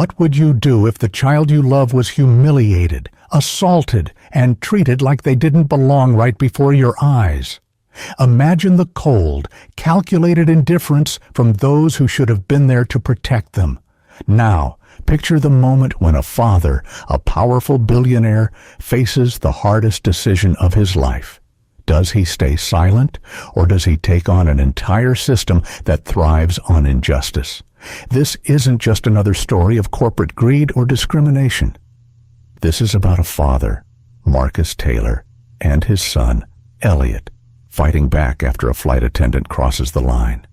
What would you do if the child you love was humiliated, assaulted, and treated like they didn't belong right before your eyes? Imagine the cold, calculated indifference from those who should have been there to protect them. Now, picture the moment when a father, a powerful billionaire, faces the hardest decision of his life. Does he stay silent, or does he take on an entire system that thrives on injustice? This isn't just another story of corporate greed or discrimination. This is about a father, Marcus Taylor, and his son, Elliott, fighting back after a flight attendant crosses the line.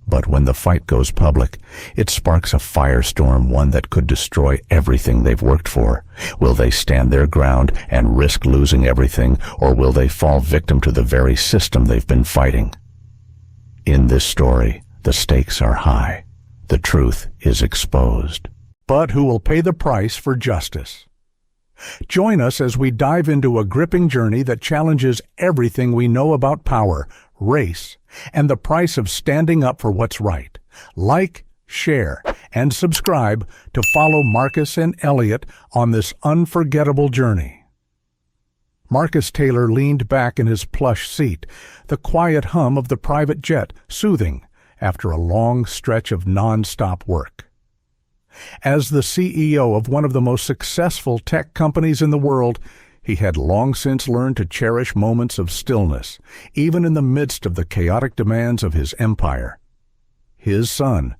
But when the fight goes public, it sparks a firestorm, one that could destroy everything they've worked for. Will they stand their ground and risk losing everything, or will they fall victim to the very system they've been fighting? In this story, the stakes are high. The truth is exposed. But who will pay the price for justice? Join us as we dive into a gripping journey that challenges everything we know about power, race, and the price of standing up for what's right. Like, share, and subscribe to follow Marcus and Elliott on this unforgettable journey. Marcus Taylor leaned back in his plush seat, the quiet hum of the private jet soothing after a long stretch of non-stop work. As the CEO of one of the most successful tech companies in the world, he had long since learned to cherish moments of stillness, even in the midst of the chaotic demands of his empire. His son,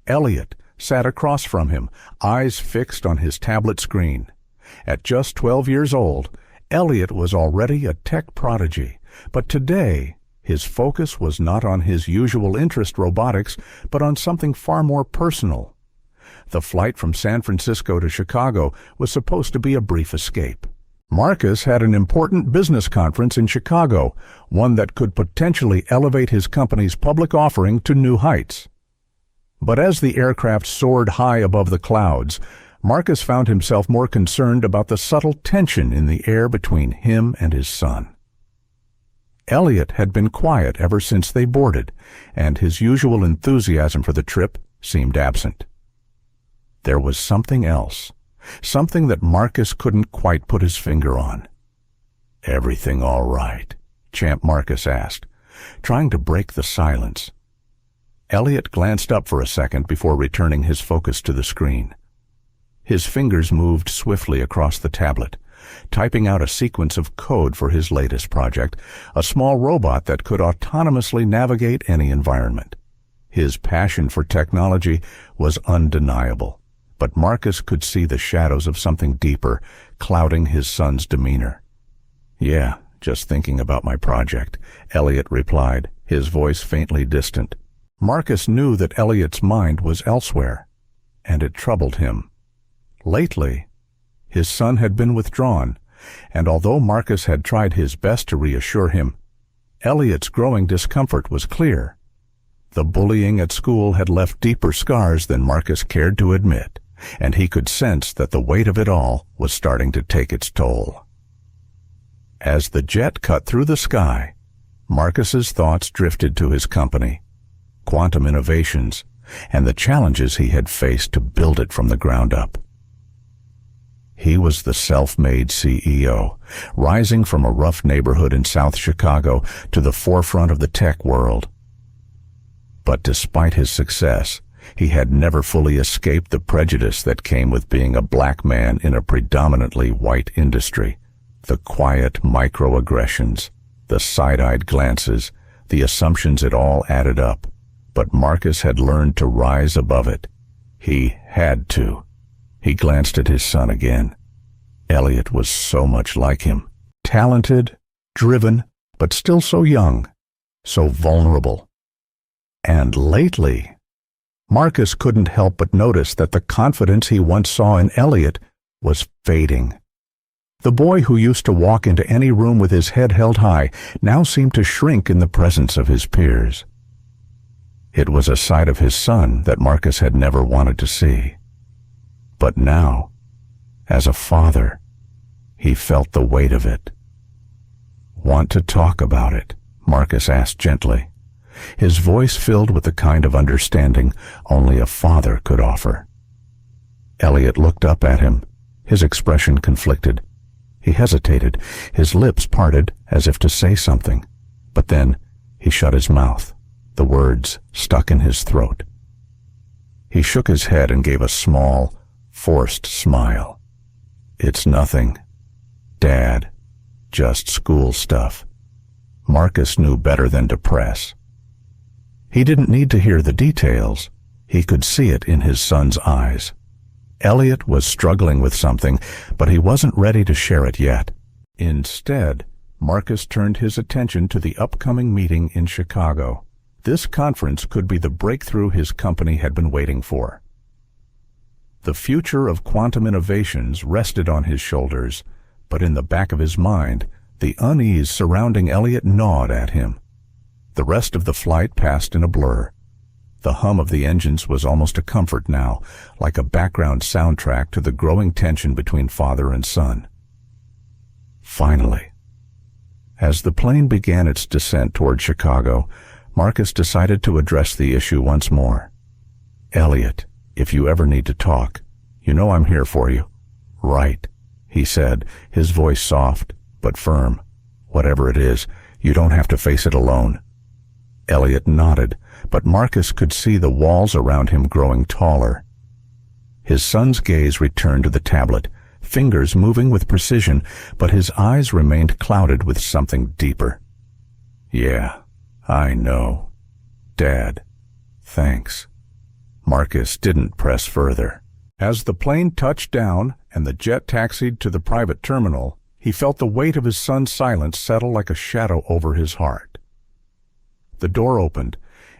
Elliott, sat across from him, eyes fixed on his tablet screen. At just 12 years old, Elliott was already a tech prodigy, but today his focus was not on his usual interest, robotics, but on something far more personal. The flight from San Francisco to Chicago was supposed to be a brief escape. Marcus had an important business conference in Chicago, one that could potentially elevate his company's public offering to new heights. But as the aircraft soared high above the clouds, Marcus found himself more concerned about the subtle tension in the air between him and his son. Elliott had been quiet ever since they boarded, and his usual enthusiasm for the trip seemed absent. There was something else, something that Marcus couldn't quite put his finger on. "Everything all right?" Champ Marcus asked, trying to break the silence. Elliott glanced up for a second before returning his focus to the screen. His fingers moved swiftly across the tablet, typing out a sequence of code for his latest project, a small robot that could autonomously navigate any environment. His passion for technology was undeniable, but Marcus could see the shadows of something deeper clouding his son's demeanor. "Yeah, just thinking about my project," Elliott replied, his voice faintly distant. Marcus knew that Elliott's mind was elsewhere, and it troubled him. Lately, his son had been withdrawn, and although Marcus had tried his best to reassure him, Elliott's growing discomfort was clear. The bullying at school had left deeper scars than Marcus cared to admit, and he could sense that the weight of it all was starting to take its toll. As the jet cut through the sky, Marcus's thoughts drifted to his company, quantum innovations, and the challenges he had faced to build it from the ground up. He was the self-made CEO, rising from a rough neighborhood in South Chicago to the forefront of the tech world. But despite his success, he had never fully escaped the prejudice that came with being a black man in a predominantly white industry. The quiet microaggressions, the side-eyed glances, the assumptions, it all added up. But Marcus had learned to rise above it. He had to. He glanced at his son again. Elliott was so much like him. Talented, driven, but still so young, so vulnerable. And lately, Marcus couldn't help but notice that the confidence he once saw in Elliott was fading. The boy who used to walk into any room with his head held high now seemed to shrink in the presence of his peers. It was a side of his son that Marcus had never wanted to see. But now, as a father, he felt the weight of it. "Want to talk about it?" Marcus asked gently, his voice filled with the kind of understanding only a father could offer. Elliott looked up at him, his expression conflicted. He hesitated, his lips parted as if to say something, but then he shut his mouth, the words stuck in his throat. He shook his head and gave a small, forced smile. "It's nothing, Dad, just school stuff." Marcus knew better than to press. He didn't need to hear the details. He could see it in his son's eyes. Elliott was struggling with something, but he wasn't ready to share it yet. Instead, Marcus turned his attention to the upcoming meeting in Chicago. This conference could be the breakthrough his company had been waiting for. The future of quantum innovations rested on his shoulders, but in the back of his mind, the unease surrounding Elliott gnawed at him. The rest of the flight passed in a blur. The hum of the engines was almost a comfort now, like a background soundtrack to the growing tension between father and son. Finally, as the plane began its descent toward Chicago, Marcus decided to address the issue once more. "Elliott, if you ever need to talk, you know I'm here for you." "Right," he said, his voice soft but firm. "Whatever it is, you don't have to face it alone." Elliott nodded, but Marcus could see the walls around him growing taller. His son's gaze returned to the tablet, fingers moving with precision, but his eyes remained clouded with something deeper. "Yeah, I know. Dad, thanks." Marcus didn't press further. As the plane touched down and the jet taxied to the private terminal, he felt the weight of his son's silence settle like a shadow over his heart. The door opened,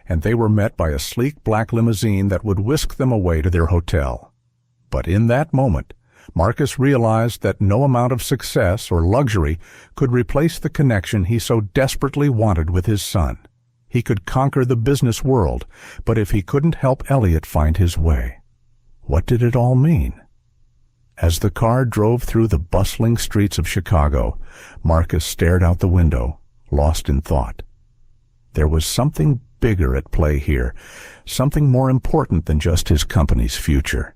and they were met by a sleek black limousine that would whisk them away to their hotel. But in that moment, Marcus realized that no amount of success or luxury could replace the connection he so desperately wanted with his son. He could conquer the business world, but if he couldn't help Elliott find his way, what did it all mean? As the car drove through the bustling streets of Chicago, Marcus stared out the window, lost in thought. There was something bigger at play here, something more important than just his company's future.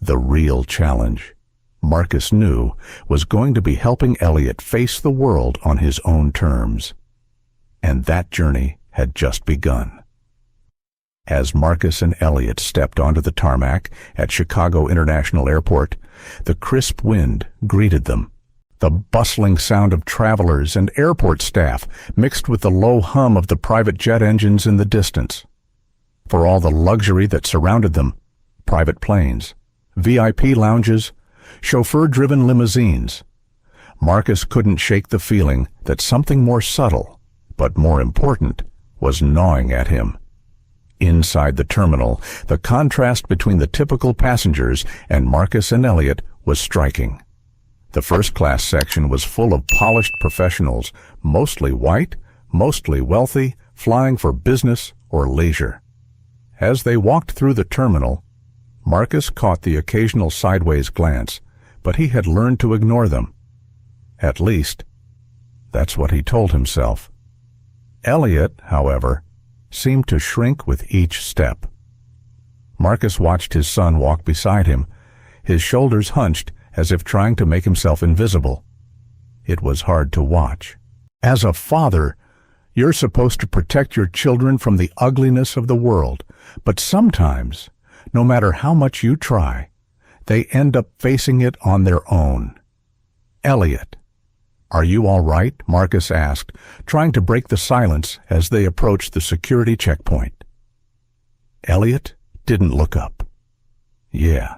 The real challenge, Marcus knew, was going to be helping Elliott face the world on his own terms. And that journey had just begun. As Marcus and Elliott stepped onto the tarmac at Chicago International Airport, the crisp wind greeted them. The bustling sound of travelers and airport staff mixed with the low hum of the private jet engines in the distance. For all the luxury that surrounded them, private planes, VIP lounges, chauffeur-driven limousines, Marcus couldn't shake the feeling that something more subtle, but more important, was gnawing at him. Inside the terminal, the contrast between the typical passengers and Marcus and Elliott was striking. The first-class section was full of polished professionals, mostly white, mostly wealthy, flying for business or leisure. As they walked through the terminal, Marcus caught the occasional sideways glance, but he had learned to ignore them. At least, that's what he told himself. Elliott, however, seemed to shrink with each step. Marcus watched his son walk beside him, his shoulders hunched as if trying to make himself invisible. It was hard to watch. As a father, you're supposed to protect your children from the ugliness of the world, but sometimes, no matter how much you try, they end up facing it on their own. "Elliott, are you all right?" Marcus asked, trying to break the silence as they approached the security checkpoint. Elliott didn't look up. "Yeah,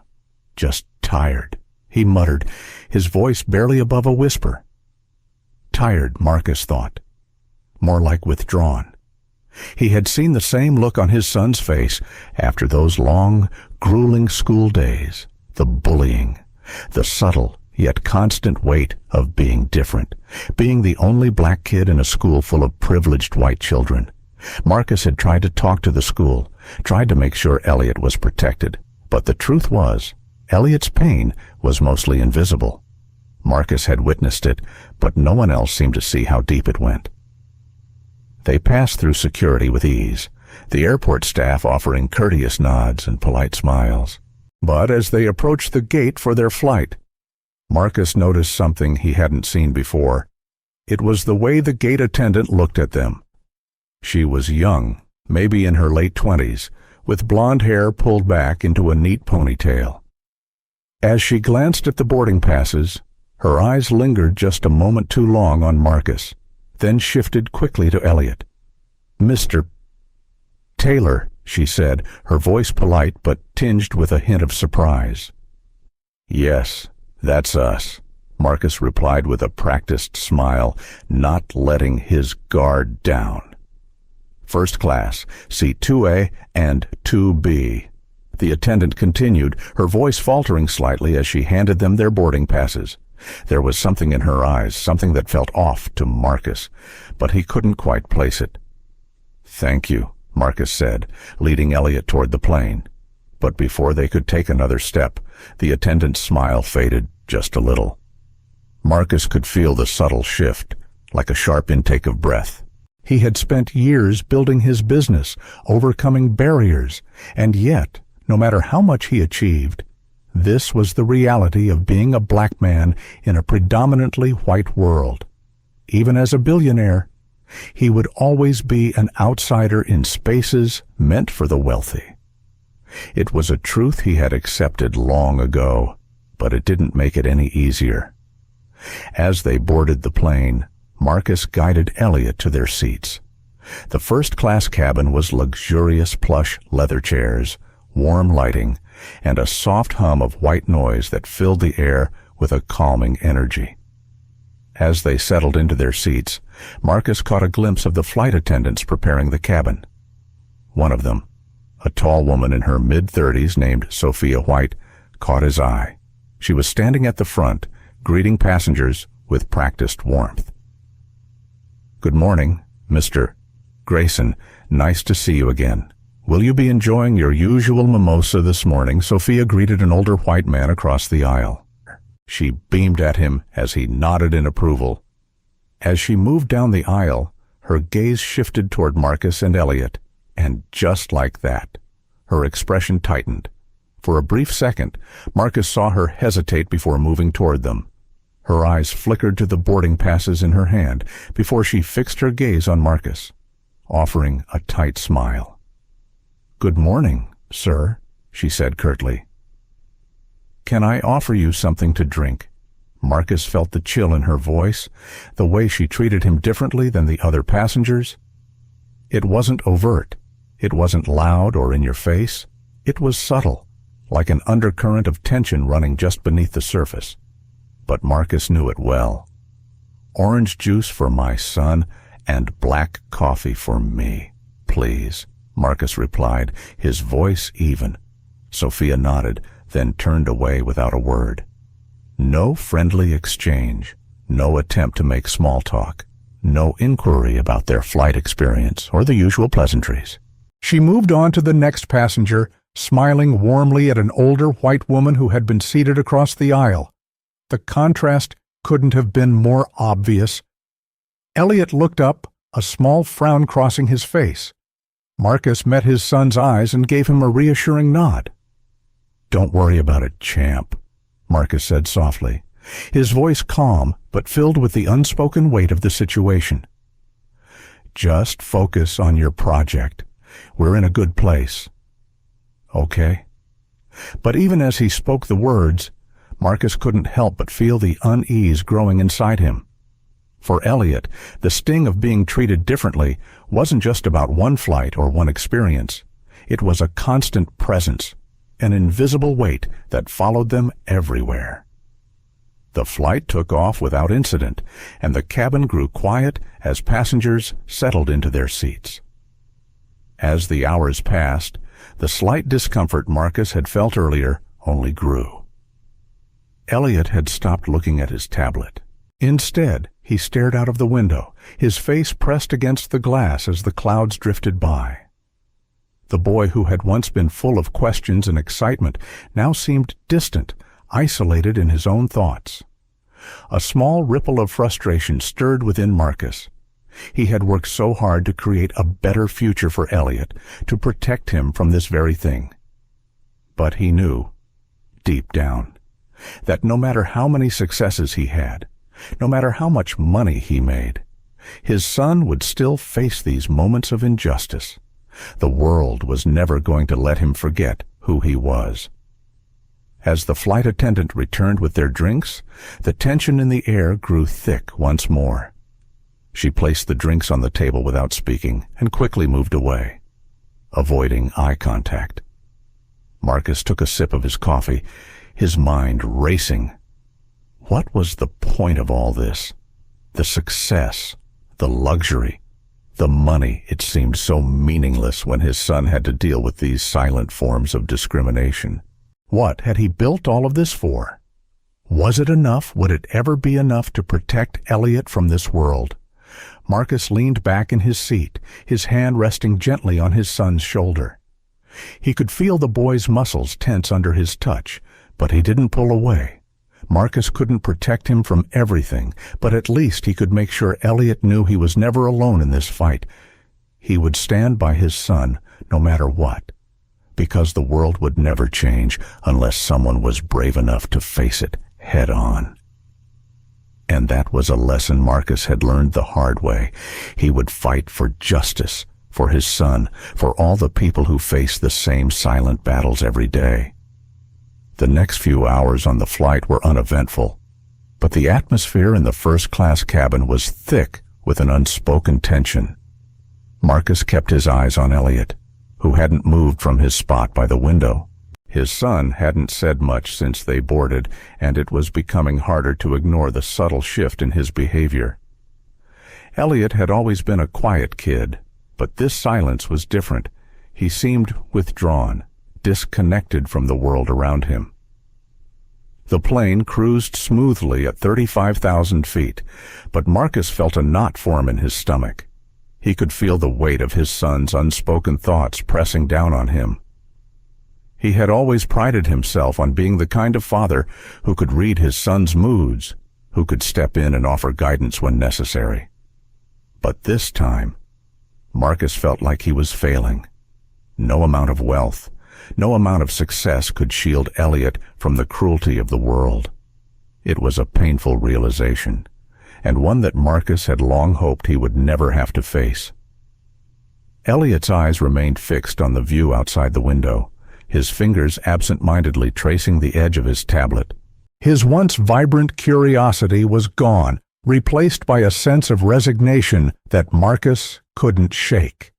just tired," he muttered, his voice barely above a whisper. Tired, Marcus thought. More like withdrawn. He had seen the same look on his son's face after those long, grueling school days, the bullying, the subtle yet constant weight of being different, being the only black kid in a school full of privileged white children. Marcus had tried to talk to the school, tried to make sure Elliott was protected, but the truth was, Elliott's pain was mostly invisible. Marcus had witnessed it, but no one else seemed to see how deep it went. They passed through security with ease, the airport staff offering courteous nods and polite smiles. But as they approached the gate for their flight, Marcus noticed something he hadn't seen before. It was the way the gate attendant looked at them. She was young, maybe in her late 20s, with blonde hair pulled back into a neat ponytail. As she glanced at the boarding passes, her eyes lingered just a moment too long on Marcus, then shifted quickly to Elliott. "Mr. Taylor," she said, her voice polite but tinged with a hint of surprise. "Yes, that's us," Marcus replied with a practiced smile, not letting his guard down. "First class, seat 2A and 2B." The attendant continued, her voice faltering slightly as she handed them their boarding passes. There was something in her eyes, something that felt off to Marcus, but he couldn't quite place it. "Thank you," Marcus said, leading Elliott toward the plane. But before they could take another step, the attendant's smile faded just a little. Marcus could feel the subtle shift, like a sharp intake of breath. He had spent years building his business, overcoming barriers, and yet, no matter how much he achieved, this was the reality of being a black man in a predominantly white world. Even as a billionaire, he would always be an outsider in spaces meant for the wealthy. It was a truth he had accepted long ago, but it didn't make it any easier. As they boarded the plane, Marcus guided Elliott to their seats. The first-class cabin was luxurious plush leather chairs, warm lighting, and a soft hum of white noise that filled the air with a calming energy. As they settled into their seats, Marcus caught a glimpse of the flight attendants preparing the cabin. One of them, a tall woman in her mid-30s named Sophia White, caught his eye. She was standing at the front, greeting passengers with practiced warmth. "Good morning, Mr. Grayson. Nice to see you again. Will you be enjoying your usual mimosa this morning?" Sophia greeted an older white man across the aisle. She beamed at him as he nodded in approval. As she moved down the aisle, her gaze shifted toward Marcus and Elliott, and just like that, her expression tightened. For a brief second, Marcus saw her hesitate before moving toward them. Her eyes flickered to the boarding passes in her hand before she fixed her gaze on Marcus, offering a tight smile. "Good morning, sir," she said curtly. "Can I offer you something to drink?" Marcus felt the chill in her voice, the way she treated him differently than the other passengers. It wasn't overt. It wasn't loud or in your face. It was subtle, like an undercurrent of tension running just beneath the surface. But Marcus knew it well. "Orange juice for my son and black coffee for me, please," Marcus replied, his voice even. Sophia nodded, then turned away without a word. No friendly exchange, no attempt to make small talk, no inquiry about their flight experience or the usual pleasantries. She moved on to the next passenger, smiling warmly at an older white woman who had been seated across the aisle. The contrast couldn't have been more obvious. Elliott looked up, a small frown crossing his face. Marcus met his son's eyes and gave him a reassuring nod. "Don't worry about it, champ," Marcus said softly, his voice calm but filled with the unspoken weight of the situation. "Just focus on your project. We're in a good place. Okay?" But even as he spoke the words, Marcus couldn't help but feel the unease growing inside him. For Elliott, the sting of being treated differently wasn't just about one flight or one experience. It was a constant presence, an invisible weight that followed them everywhere. The flight took off without incident, and the cabin grew quiet as passengers settled into their seats. As the hours passed, the slight discomfort Marcus had felt earlier only grew. Elliott had stopped looking at his tablet. Instead, he stared out of the window, his face pressed against the glass as the clouds drifted by. The boy who had once been full of questions and excitement now seemed distant, isolated in his own thoughts. A small ripple of frustration stirred within Marcus. He had worked so hard to create a better future for Elliott, to protect him from this very thing. But he knew deep down. That no matter how many successes he had, no matter how much money he made, his son would still face these moments of injustice. The world was never going to let him forget who he was. As the flight attendant returned with their drinks, the tension in the air grew thick once more. She placed the drinks on the table without speaking and quickly moved away, avoiding eye contact. Marcus took a sip of his coffee, his mind racing. What was the point of all this? The success, the luxury, the money. It seemed so meaningless when his son had to deal with these silent forms of discrimination. What had he built all of this for? Was it enough? Would it ever be enough to protect Elliott from this world? Marcus leaned back in his seat, his hand resting gently on his son's shoulder. He could feel the boy's muscles tense under his touch, but he didn't pull away. Marcus couldn't protect him from everything, but at least he could make sure Elliott knew he was never alone in this fight. He would stand by his son no matter what, because the world would never change unless someone was brave enough to face it head on. And that was a lesson Marcus had learned the hard way. He would fight for justice, for his son, for all the people who face the same silent battles every day. The next few hours on the flight were uneventful, but the atmosphere in the first-class cabin was thick with an unspoken tension. Marcus kept his eyes on Elliott, who hadn't moved from his spot by the window. His son hadn't said much since they boarded, and it was becoming harder to ignore the subtle shift in his behavior. Elliott had always been a quiet kid, but this silence was different. He seemed withdrawn, disconnected from the world around him. The plane cruised smoothly at 35,000 feet, but Marcus felt a knot form in his stomach. He could feel the weight of his son's unspoken thoughts pressing down on him. He had always prided himself on being the kind of father who could read his son's moods, who could step in and offer guidance when necessary. But this time, Marcus felt like he was failing. No amount of wealth, no amount of success could shield Elliott from the cruelty of the world. It was a painful realization, and one that Marcus had long hoped he would never have to face. Elliott's eyes remained fixed on the view outside the window, his fingers absent-mindedly tracing the edge of his tablet. His once vibrant curiosity was gone, replaced by a sense of resignation that Marcus couldn't shake.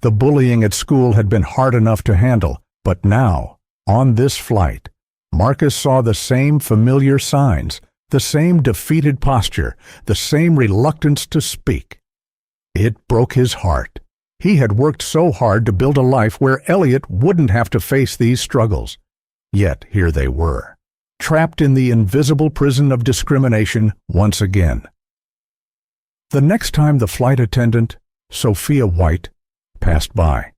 The bullying at school had been hard enough to handle, but now, on this flight, Marcus saw the same familiar signs, the same defeated posture, the same reluctance to speak. It broke his heart. He had worked so hard to build a life where Elliott wouldn't have to face these struggles. Yet here they were, trapped in the invisible prison of discrimination once again. The next time the flight attendant, Sophia White, passed by,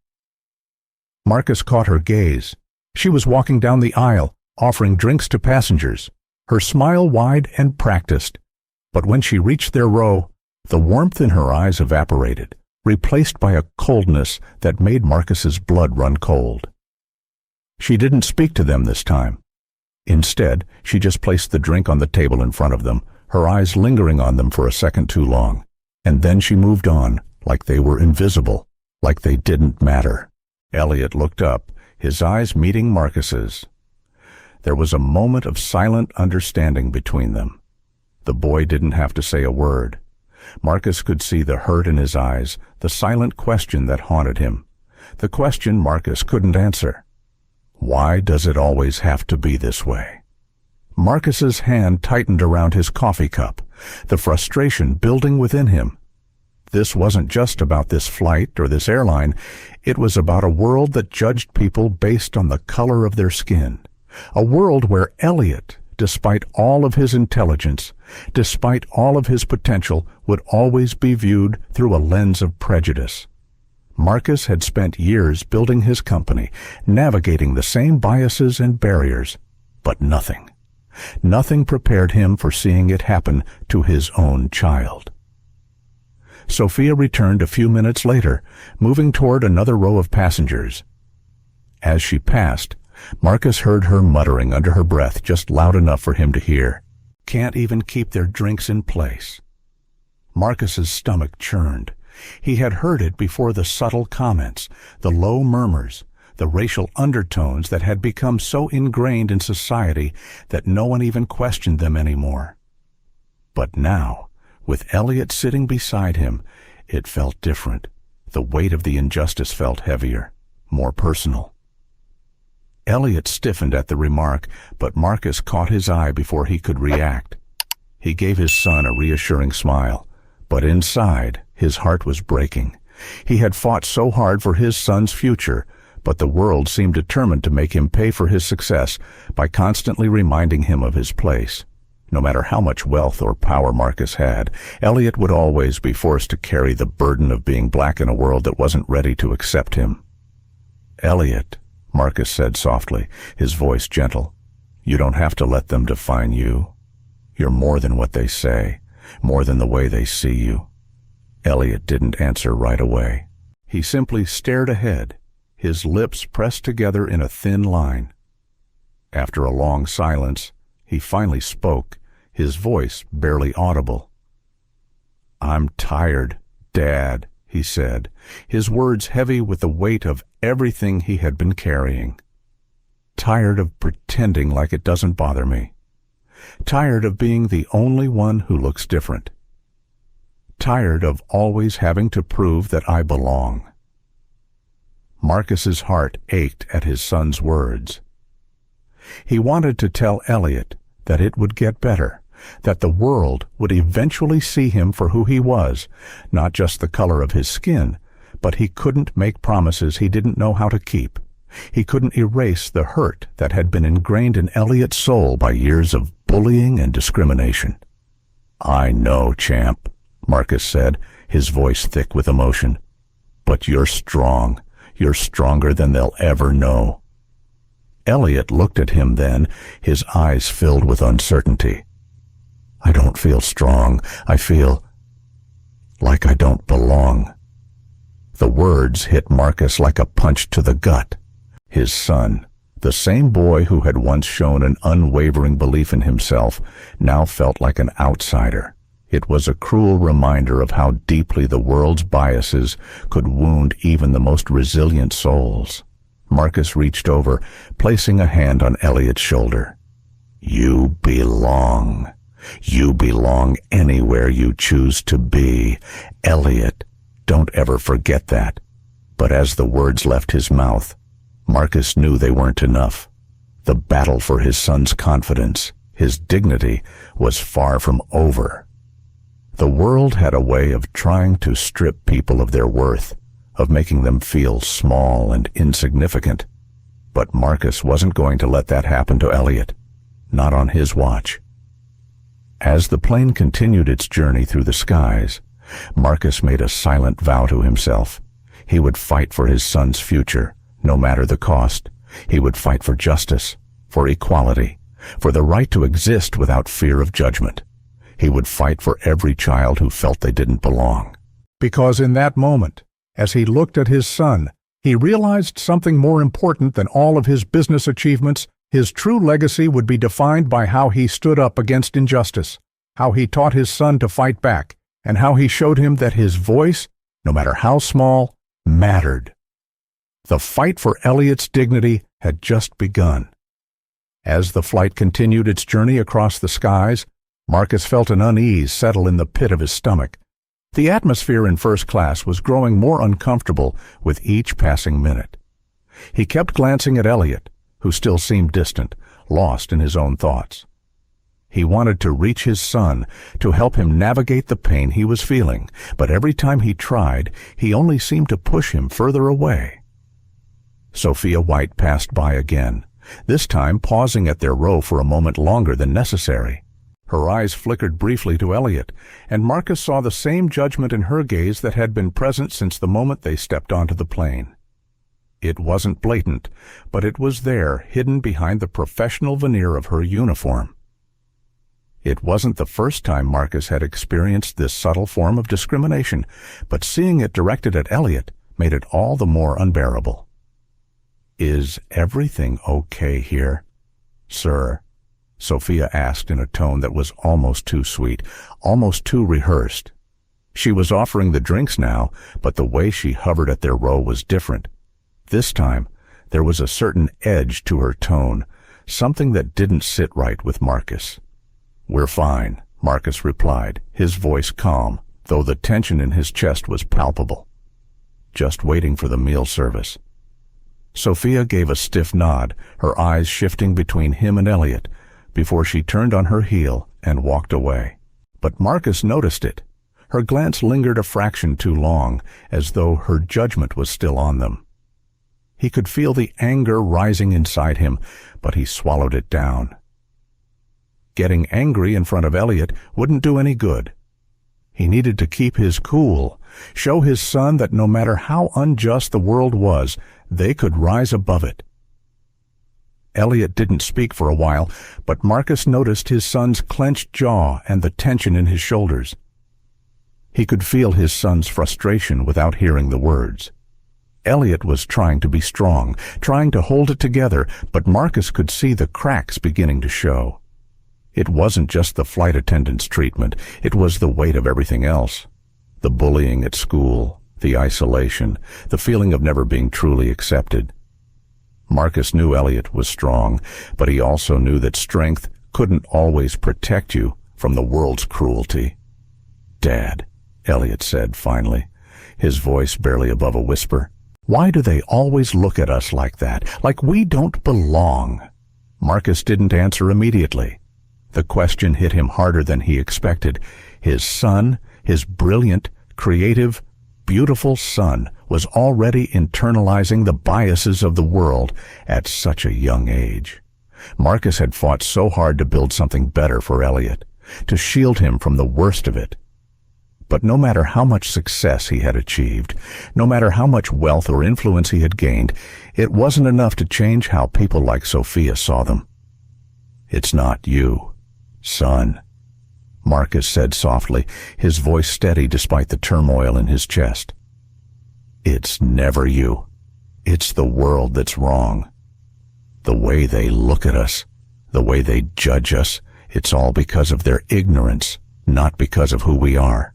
Marcus caught her gaze. She was walking down the aisle, offering drinks to passengers, her smile wide and practiced. But when she reached their row, the warmth in her eyes evaporated, replaced by a coldness that made Marcus's blood run cold. She didn't speak to them this time. Instead, she just placed the drink on the table in front of them, her eyes lingering on them for a second too long. And then she moved on, like they were invisible, like they didn't matter. Elliott looked up, his eyes meeting Marcus's. There was a moment of silent understanding between them. The boy didn't have to say a word. Marcus could see the hurt in his eyes, the silent question that haunted him, the question Marcus couldn't answer. Why does it always have to be this way? Marcus's hand tightened around his coffee cup, the frustration building within him. This wasn't just about this flight or this airline. It was about a world that judged people based on the color of their skin, a world where Elliott, despite all of his intelligence, despite all of his potential, would always be viewed through a lens of prejudice. Marcus had spent years building his company, navigating the same biases and barriers, but nothing prepared him for seeing it happen to his own child. Sophia returned a few minutes later, moving toward another row of passengers. As she passed, Marcus heard her muttering under her breath just loud enough for him to hear. Can't even keep their drinks in place. Marcus's stomach churned. He had heard it before, the subtle comments, the low murmurs, the racial undertones that had become so ingrained in society that no one even questioned them anymore. But now, with Elliott sitting beside him, it felt different. The weight of the injustice felt heavier, more personal. Elliott stiffened at the remark, but Marcus caught his eye before he could react. He gave his son a reassuring smile, but inside, his heart was breaking. He had fought so hard for his son's future, but the world seemed determined to make him pay for his success by constantly reminding him of his place. No matter how much wealth or power Marcus had, Elliott would always be forced to carry the burden of being black in a world that wasn't ready to accept him. "Elliott," Marcus said softly, his voice gentle, "you don't have to let them define you. You're more than what they say, more than the way they see you." Elliott didn't answer right away. He simply stared ahead, his lips pressed together in a thin line. After a long silence, he finally spoke, his voice barely audible. "I'm tired, Dad," he said, his words heavy with the weight of everything he had been carrying. "Tired of pretending like it doesn't bother me. Tired of being the only one who looks different. Tired of always having to prove that I belong." Marcus's heart ached at his son's words. He wanted to tell Elliott that it would get better, that the world would eventually see him for who he was, not just the color of his skin, but he couldn't make promises he didn't know how to keep. He couldn't erase the hurt that had been ingrained in Elliott's soul by years of bullying and discrimination. "I know, champ," Marcus said, his voice thick with emotion. "But you're strong. You're stronger than they'll ever know." Elliott looked at him then, his eyes filled with uncertainty. "I don't feel strong. I feel like I don't belong." The words hit Marcus like a punch to the gut. His son, the same boy who had once shown an unwavering belief in himself, now felt like an outsider. It was a cruel reminder of how deeply the world's biases could wound even the most resilient souls. Marcus reached over, placing a hand on Elliott's shoulder. "You belong. You belong anywhere you choose to be. Elliott, don't ever forget that." But as the words left his mouth, Marcus knew they weren't enough. The battle for his son's confidence, his dignity, was far from over. The world had a way of trying to strip people of their worth, of making them feel small and insignificant. But Marcus wasn't going to let that happen to Elliott, not on his watch. As the plane continued its journey through the skies, Marcus made a silent vow to himself. He would fight for his son's future, no matter the cost. He would fight for justice, for equality, for the right to exist without fear of judgment. He would fight for every child who felt they didn't belong. Because in that moment, as he looked at his son, he realized something more important than all of his business achievements. His true legacy would be defined by how he stood up against injustice, how he taught his son to fight back, and how he showed him that his voice, no matter how small, mattered. The fight for Elliott's dignity had just begun. As the flight continued its journey across the skies, Marcus felt an unease settle in the pit of his stomach. The atmosphere in first class was growing more uncomfortable with each passing minute. He kept glancing at Elliott, who still seemed distant, lost in his own thoughts. He wanted to reach his son, to help him navigate the pain he was feeling, but every time he tried, he only seemed to push him further away. Sophia White passed by again, this time pausing at their row for a moment longer than necessary. Her eyes flickered briefly to Elliott, and Marcus saw the same judgment in her gaze that had been present since the moment they stepped onto the plane. It wasn't blatant, but it was there, hidden behind the professional veneer of her uniform. It wasn't the first time Marcus had experienced this subtle form of discrimination, but seeing it directed at Elliott made it all the more unbearable. "Is everything okay here, sir?" Sophia asked in a tone that was almost too sweet, almost too rehearsed. She was offering the drinks now, but the way she hovered at their row was different. This time, there was a certain edge to her tone, something that didn't sit right with Marcus. "We're fine," Marcus replied, his voice calm, though the tension in his chest was palpable. "Just waiting for the meal service." Sophia gave a stiff nod, her eyes shifting between him and Elliott, before she turned on her heel and walked away. But Marcus noticed it. Her glance lingered a fraction too long, as though her judgment was still on them. He could feel the anger rising inside him, but he swallowed it down. Getting angry in front of Elliott wouldn't do any good. He needed to keep his cool, show his son that no matter how unjust the world was, they could rise above it. Elliott didn't speak for a while, but Marcus noticed his son's clenched jaw and the tension in his shoulders. He could feel his son's frustration without hearing the words. Elliott was trying to be strong, trying to hold it together, but Marcus could see the cracks beginning to show. It wasn't just the flight attendant's treatment, it was the weight of everything else. The bullying at school, the isolation, the feeling of never being truly accepted. Marcus knew Elliott was strong, but he also knew that strength couldn't always protect you from the world's cruelty. "Dad," Elliott said finally, his voice barely above a whisper, "why do they always look at us like that, like we don't belong?" Marcus didn't answer immediately. The question hit him harder than he expected. His son, his brilliant, creative, beautiful son, was already internalizing the biases of the world at such a young age. Marcus had fought so hard to build something better for Elliott, to shield him from the worst of it. But no matter how much success he had achieved, no matter how much wealth or influence he had gained, it wasn't enough to change how people like Sophia saw them. "It's not you, son," Marcus said softly, his voice steady despite the turmoil in his chest. "It's never you. It's the world that's wrong. The way they look at us, the way they judge us, it's all because of their ignorance, not because of who we are."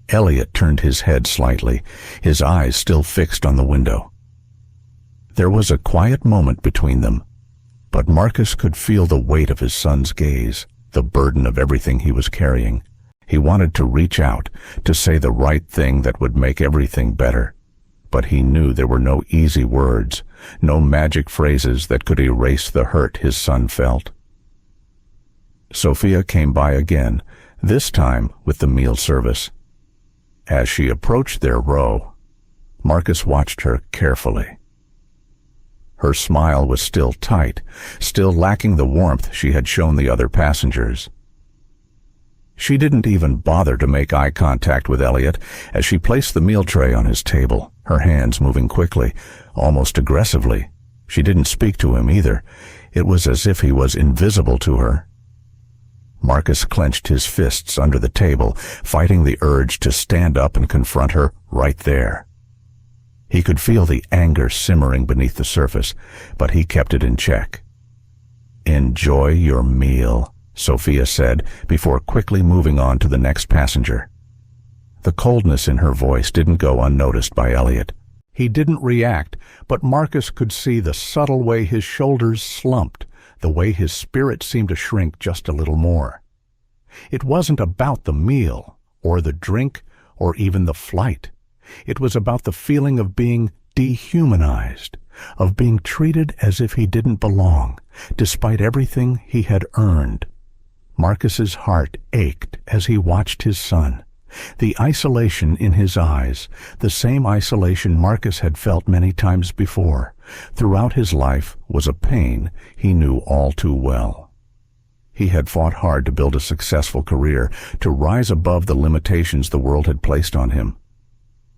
Elliott turned his head slightly, his eyes still fixed on the window. There was a quiet moment between them, but Marcus could feel the weight of his son's gaze, the burden of everything he was carrying. He wanted to reach out, to say the right thing that would make everything better. But he knew there were no easy words, no magic phrases that could erase the hurt his son felt. Sophia came by again, this time with the meal service. As she approached their row, Marcus watched her carefully. Her smile was still tight, still lacking the warmth she had shown the other passengers. She didn't even bother to make eye contact with Elliott as she placed the meal tray on his table, her hands moving quickly, almost aggressively. She didn't speak to him either. It was as if he was invisible to her. Marcus clenched his fists under the table, fighting the urge to stand up and confront her right there. He could feel the anger simmering beneath the surface, but he kept it in check. "Enjoy your meal," Sophia said, before quickly moving on to the next passenger. The coldness in her voice didn't go unnoticed by Elliott. He didn't react, but Marcus could see the subtle way his shoulders slumped, the way his spirit seemed to shrink just a little more. It wasn't about the meal, or the drink, or even the flight. It was about the feeling of being dehumanized, of being treated as if he didn't belong, despite everything he had earned. Marcus's heart ached as he watched his son. The isolation in his eyes, the same isolation Marcus had felt many times before, throughout his life, was a pain he knew all too well. He had fought hard to build a successful career, to rise above the limitations the world had placed on him.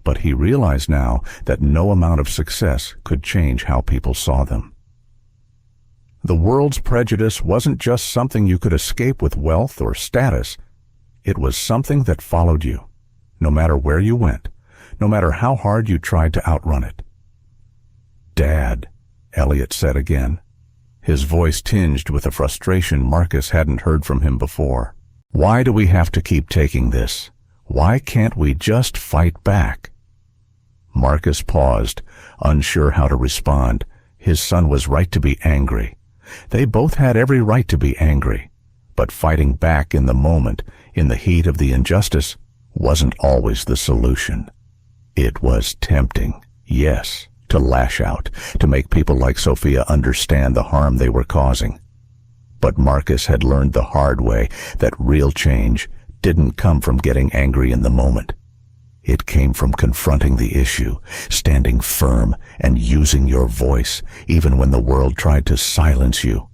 But he realized now that no amount of success could change how people saw them. The world's prejudice wasn't just something you could escape with wealth or status. It was something that followed you, no matter where you went, no matter how hard you tried to outrun it. Dad, Elliott said again, his voice tinged with a frustration Marcus hadn't heard from him before. Why do we have to keep taking this? Why can't we just fight back? Marcus paused, unsure how to respond. His son was right to be angry. They both had every right to be angry. But fighting back in the moment, in the heat of the injustice, wasn't always the solution. It was tempting, yes, to lash out, to make people like Sophia understand the harm they were causing. But Marcus had learned the hard way that real change didn't come from getting angry in the moment. It came from confronting the issue, standing firm and using your voice, even when the world tried to silence you.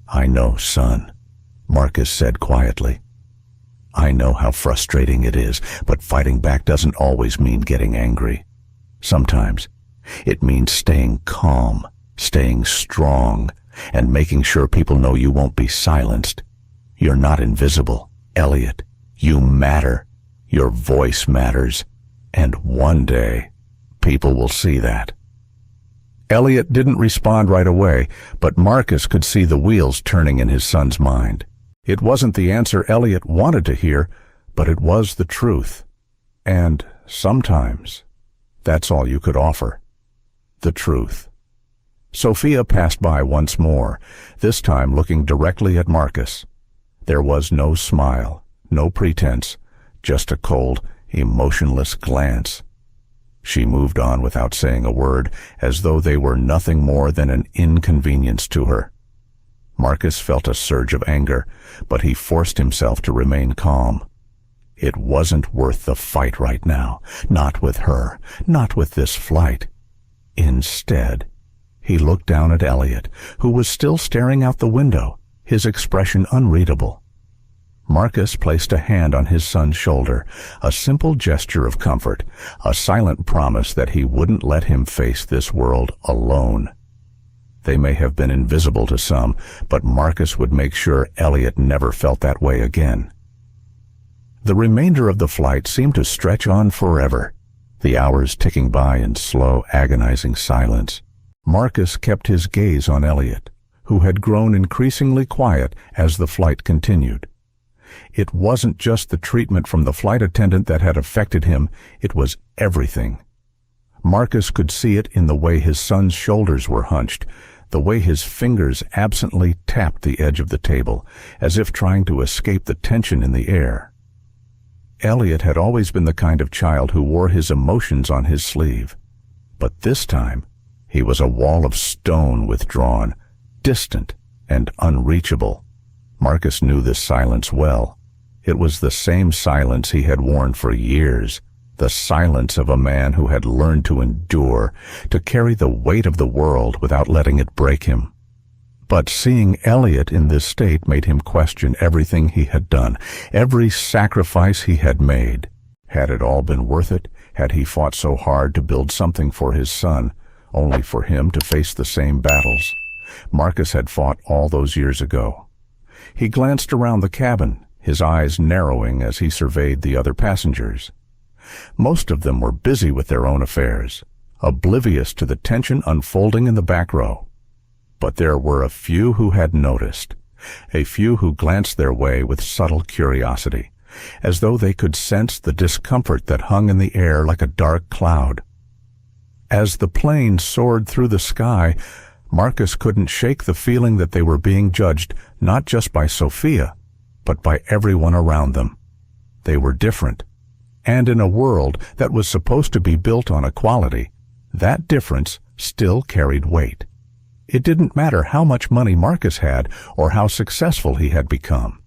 I know, son, Marcus said quietly. I know how frustrating it is, but fighting back doesn't always mean getting angry. Sometimes it means staying calm, staying strong, and making sure people know you won't be silenced. You're not invisible, Elliott. You matter. Your voice matters. And one day, people will see that. Elliott didn't respond right away, but Marcus could see the wheels turning in his son's mind. It wasn't the answer Elliott wanted to hear, but it was the truth. And sometimes, that's all you could offer. The truth. Sophia passed by once more, this time looking directly at Marcus. There was no smile, no pretense, just a cold, emotionless glance. She moved on without saying a word, as though they were nothing more than an inconvenience to her. Marcus felt a surge of anger, but he forced himself to remain calm. It wasn't worth the fight right now, not with her, not with this flight. Instead, he looked down at Elliott, who was still staring out the window, his expression unreadable. Marcus placed a hand on his son's shoulder, a simple gesture of comfort, a silent promise that he wouldn't let him face this world alone. They may have been invisible to some, but Marcus would make sure Elliott never felt that way again. The remainder of the flight seemed to stretch on forever, the hours ticking by in slow, agonizing silence. Marcus kept his gaze on Elliott, who had grown increasingly quiet as the flight continued. It wasn't just the treatment from the flight attendant that had affected him, it was everything. Marcus could see it in the way his son's shoulders were hunched, the way his fingers absently tapped the edge of the table, as if trying to escape the tension in the air. Elliott had always been the kind of child who wore his emotions on his sleeve. But this time, he was a wall of stone withdrawn, distant and unreachable. Marcus knew this silence well. It was the same silence he had worn for years, the silence of a man who had learned to endure, to carry the weight of the world without letting it break him. But seeing Elliott in this state made him question everything he had done, every sacrifice he had made. Had it all been worth it? Had he fought so hard to build something for his son, only for him to face the same battles Marcus had fought all those years ago? He glanced around the cabin, his eyes narrowing as he surveyed the other passengers. Most of them were busy with their own affairs, oblivious to the tension unfolding in the back row. But there were a few who had noticed, a few who glanced their way with subtle curiosity, as though they could sense the discomfort that hung in the air like a dark cloud. As the plane soared through the sky, Marcus couldn't shake the feeling that they were being judged not just by Sophia, but by everyone around them. They were different, and in a world that was supposed to be built on equality, that difference still carried weight. It didn't matter how much money Marcus had or how successful he had become.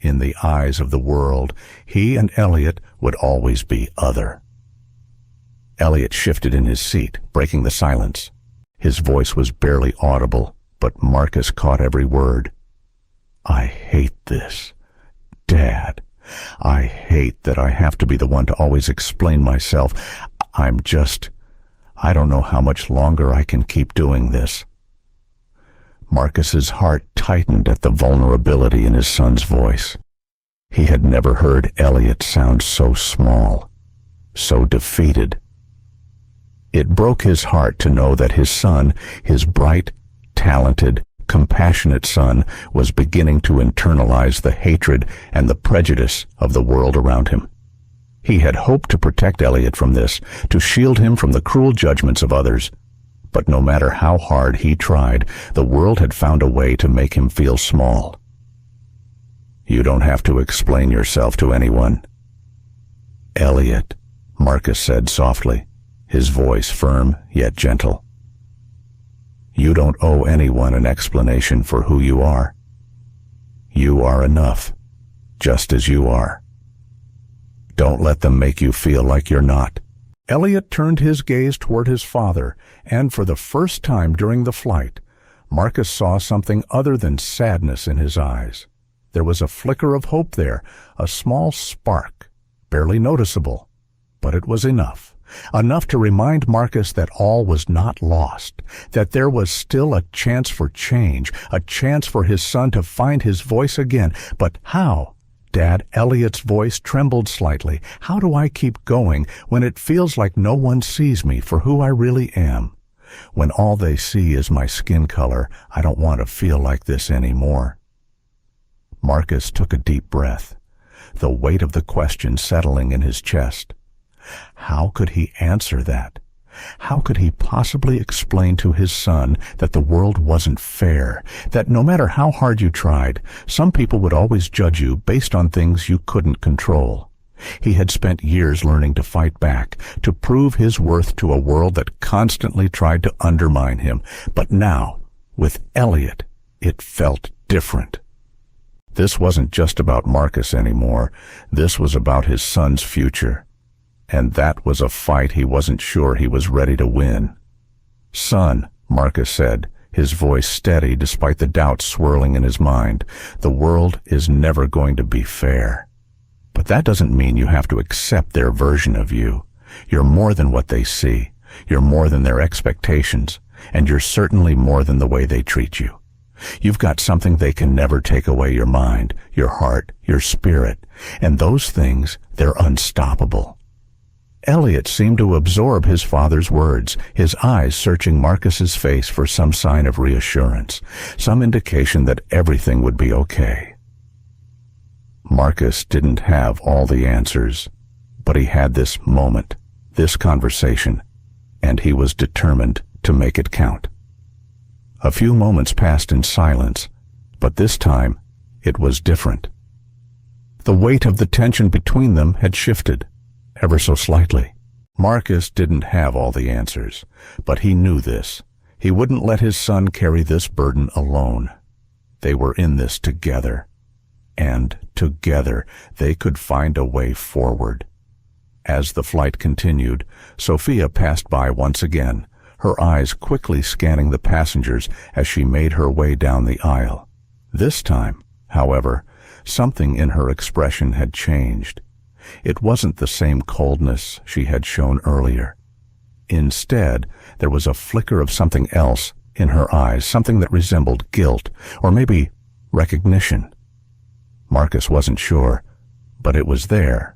In the eyes of the world, he and Elliott would always be other. Elliott shifted in his seat, breaking the silence. His voice was barely audible, but Marcus caught every word. I hate this. Dad, I hate that I have to be the one to always explain myself. I don't know how much longer I can keep doing this. Marcus's heart tightened at the vulnerability in his son's voice. He had never heard Elliott sound so small, so defeated. It broke his heart to know that his son, his bright, talented, compassionate son, was beginning to internalize the hatred and the prejudice of the world around him. He had hoped to protect Elliott from this, to shield him from the cruel judgments of others. But no matter how hard he tried, the world had found a way to make him feel small. "You don't have to explain yourself to anyone." "Elliott," Marcus said softly, his voice firm yet gentle. "You don't owe anyone an explanation for who you are. You are enough, just as you are. Don't let them make you feel like you're not." Elliott turned his gaze toward his father, and for the first time during the flight, Marcus saw something other than sadness in his eyes. There was a flicker of hope there, a small spark, barely noticeable, but it was enough. Enough to remind Marcus that all was not lost, that there was still a chance for change, a chance for his son to find his voice again. But how? Dad, Elliott's voice trembled slightly. How do I keep going when it feels like no one sees me for who I really am? When all they see is my skin color, I don't want to feel like this anymore. Marcus took a deep breath, the weight of the question settling in his chest. How could he answer that? How could he possibly explain to his son that the world wasn't fair, that no matter how hard you tried, some people would always judge you based on things you couldn't control? He had spent years learning to fight back, to prove his worth to a world that constantly tried to undermine him. But now, with Elliott, it felt different. This wasn't just about Marcus anymore. This was about his son's future. And that was a fight he wasn't sure he was ready to win. "Son," Marcus said, his voice steady despite the doubts swirling in his mind, "the world is never going to be fair. But that doesn't mean you have to accept their version of you. You're more than what they see. You're more than their expectations. And you're certainly more than the way they treat you. You've got something they can never take away: your mind, your heart, your spirit. And those things, they're unstoppable." Elliott seemed to absorb his father's words, his eyes searching Marcus's face for some sign of reassurance, some indication that everything would be okay. Marcus didn't have all the answers, but he had this moment, this conversation, and he was determined to make it count. A few moments passed in silence, but this time it was different. The weight of the tension between them had shifted, ever so slightly. Marcus didn't have all the answers, but he knew this. He wouldn't let his son carry this burden alone. They were in this together, and together they could find a way forward. As the flight continued, Sophia passed by once again, her eyes quickly scanning the passengers as she made her way down the aisle. This time, however, something in her expression had changed. It wasn't the same coldness she had shown earlier. Instead, there was a flicker of something else in her eyes, something that resembled guilt, or maybe recognition. Marcus wasn't sure, but it was there,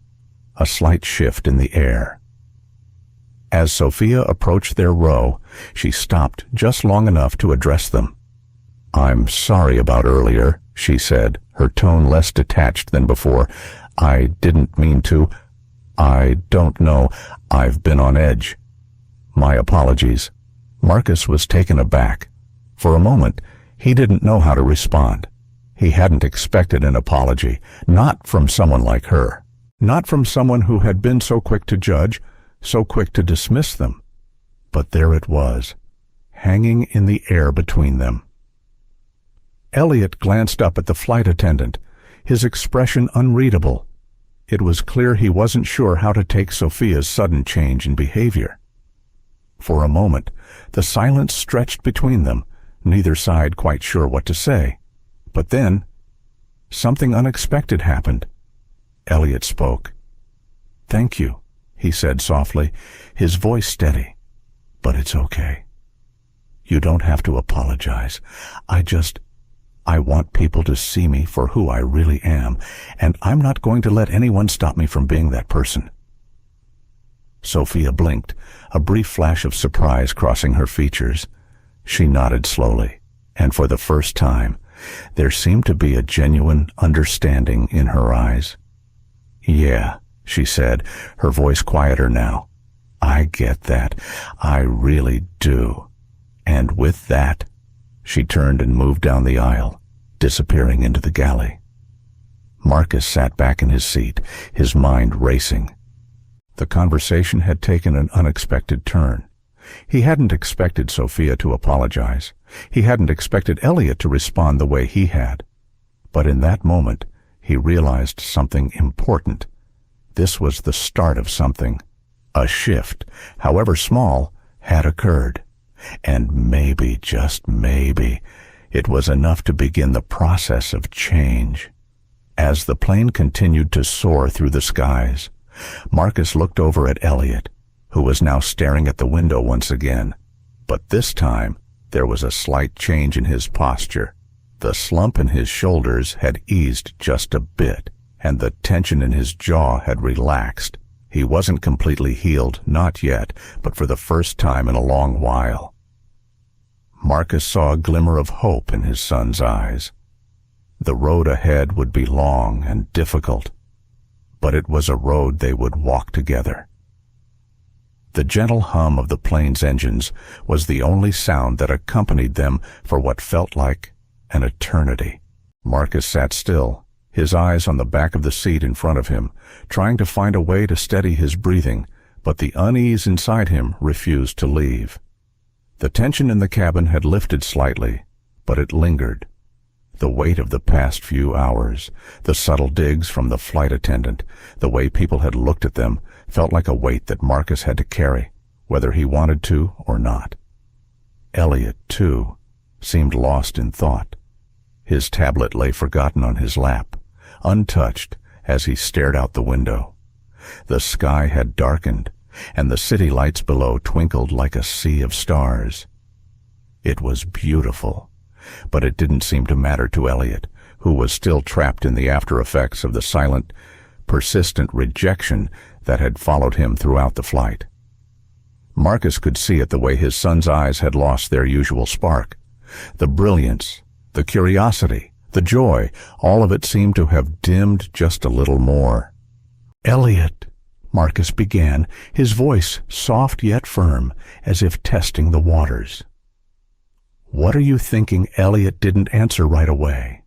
a slight shift in the air. As Sophia approached their row, she stopped just long enough to address them. "I'm sorry about earlier," she said, her tone less detached than before. "I didn't mean to. I don't know. I've been on edge. My apologies." Marcus was taken aback. For a moment, he didn't know how to respond. He hadn't expected an apology, not from someone like her, not from someone who had been so quick to judge, so quick to dismiss them. But there it was, hanging in the air between them. Elliott glanced up at the flight attendant, his expression unreadable. It was clear he wasn't sure how to take Sophia's sudden change in behavior. For a moment, the silence stretched between them, neither side quite sure what to say. But then, something unexpected happened. Elliott spoke. "Thank you," he said softly, his voice steady. "But it's okay. You don't have to apologize. I want people to see me for who I really am, and I'm not going to let anyone stop me from being that person." Sophia blinked, a brief flash of surprise crossing her features. She nodded slowly, and for the first time, there seemed to be a genuine understanding in her eyes. "Yeah," she said, her voice quieter now. "I get that. I really do." And with that, she turned and moved down the aisle, disappearing into the galley. Marcus sat back in his seat, his mind racing. The conversation had taken an unexpected turn. He hadn't expected Sophia to apologize. He hadn't expected Elliott to respond the way he had. But in that moment, he realized something important. This was the start of something. A shift, however small, had occurred. And maybe, just maybe, it was enough to begin the process of change. As the plane continued to soar through the skies, Marcus looked over at Elliott, who was now staring at the window once again. But this time, there was a slight change in his posture. The slump in his shoulders had eased just a bit, and the tension in his jaw had relaxed. He wasn't completely healed, not yet, but for the first time in a long while. Marcus saw a glimmer of hope in his son's eyes. The road ahead would be long and difficult, but it was a road they would walk together. The gentle hum of the plane's engines was the only sound that accompanied them for what felt like an eternity. Marcus sat still, his eyes on the back of the seat in front of him, trying to find a way to steady his breathing, but the unease inside him refused to leave. The tension in the cabin had lifted slightly, but it lingered. The weight of the past few hours, the subtle digs from the flight attendant, the way people had looked at them, felt like a weight that Marcus had to carry, whether he wanted to or not. Elliott, too, seemed lost in thought. His tablet lay forgotten on his lap, untouched as he stared out the window. The sky had darkened, and the city lights below twinkled like a sea of stars. It was beautiful, but it didn't seem to matter to Elliott, who was still trapped in the after-effects of the silent, persistent rejection that had followed him throughout the flight. Marcus could see it the way his son's eyes had lost their usual spark. The brilliance, the curiosity, the joy, all of it seemed to have dimmed just a little more. "Elliott," Marcus began, his voice soft yet firm, as if testing the waters. "What are you thinking?" Elliott didn't answer right away.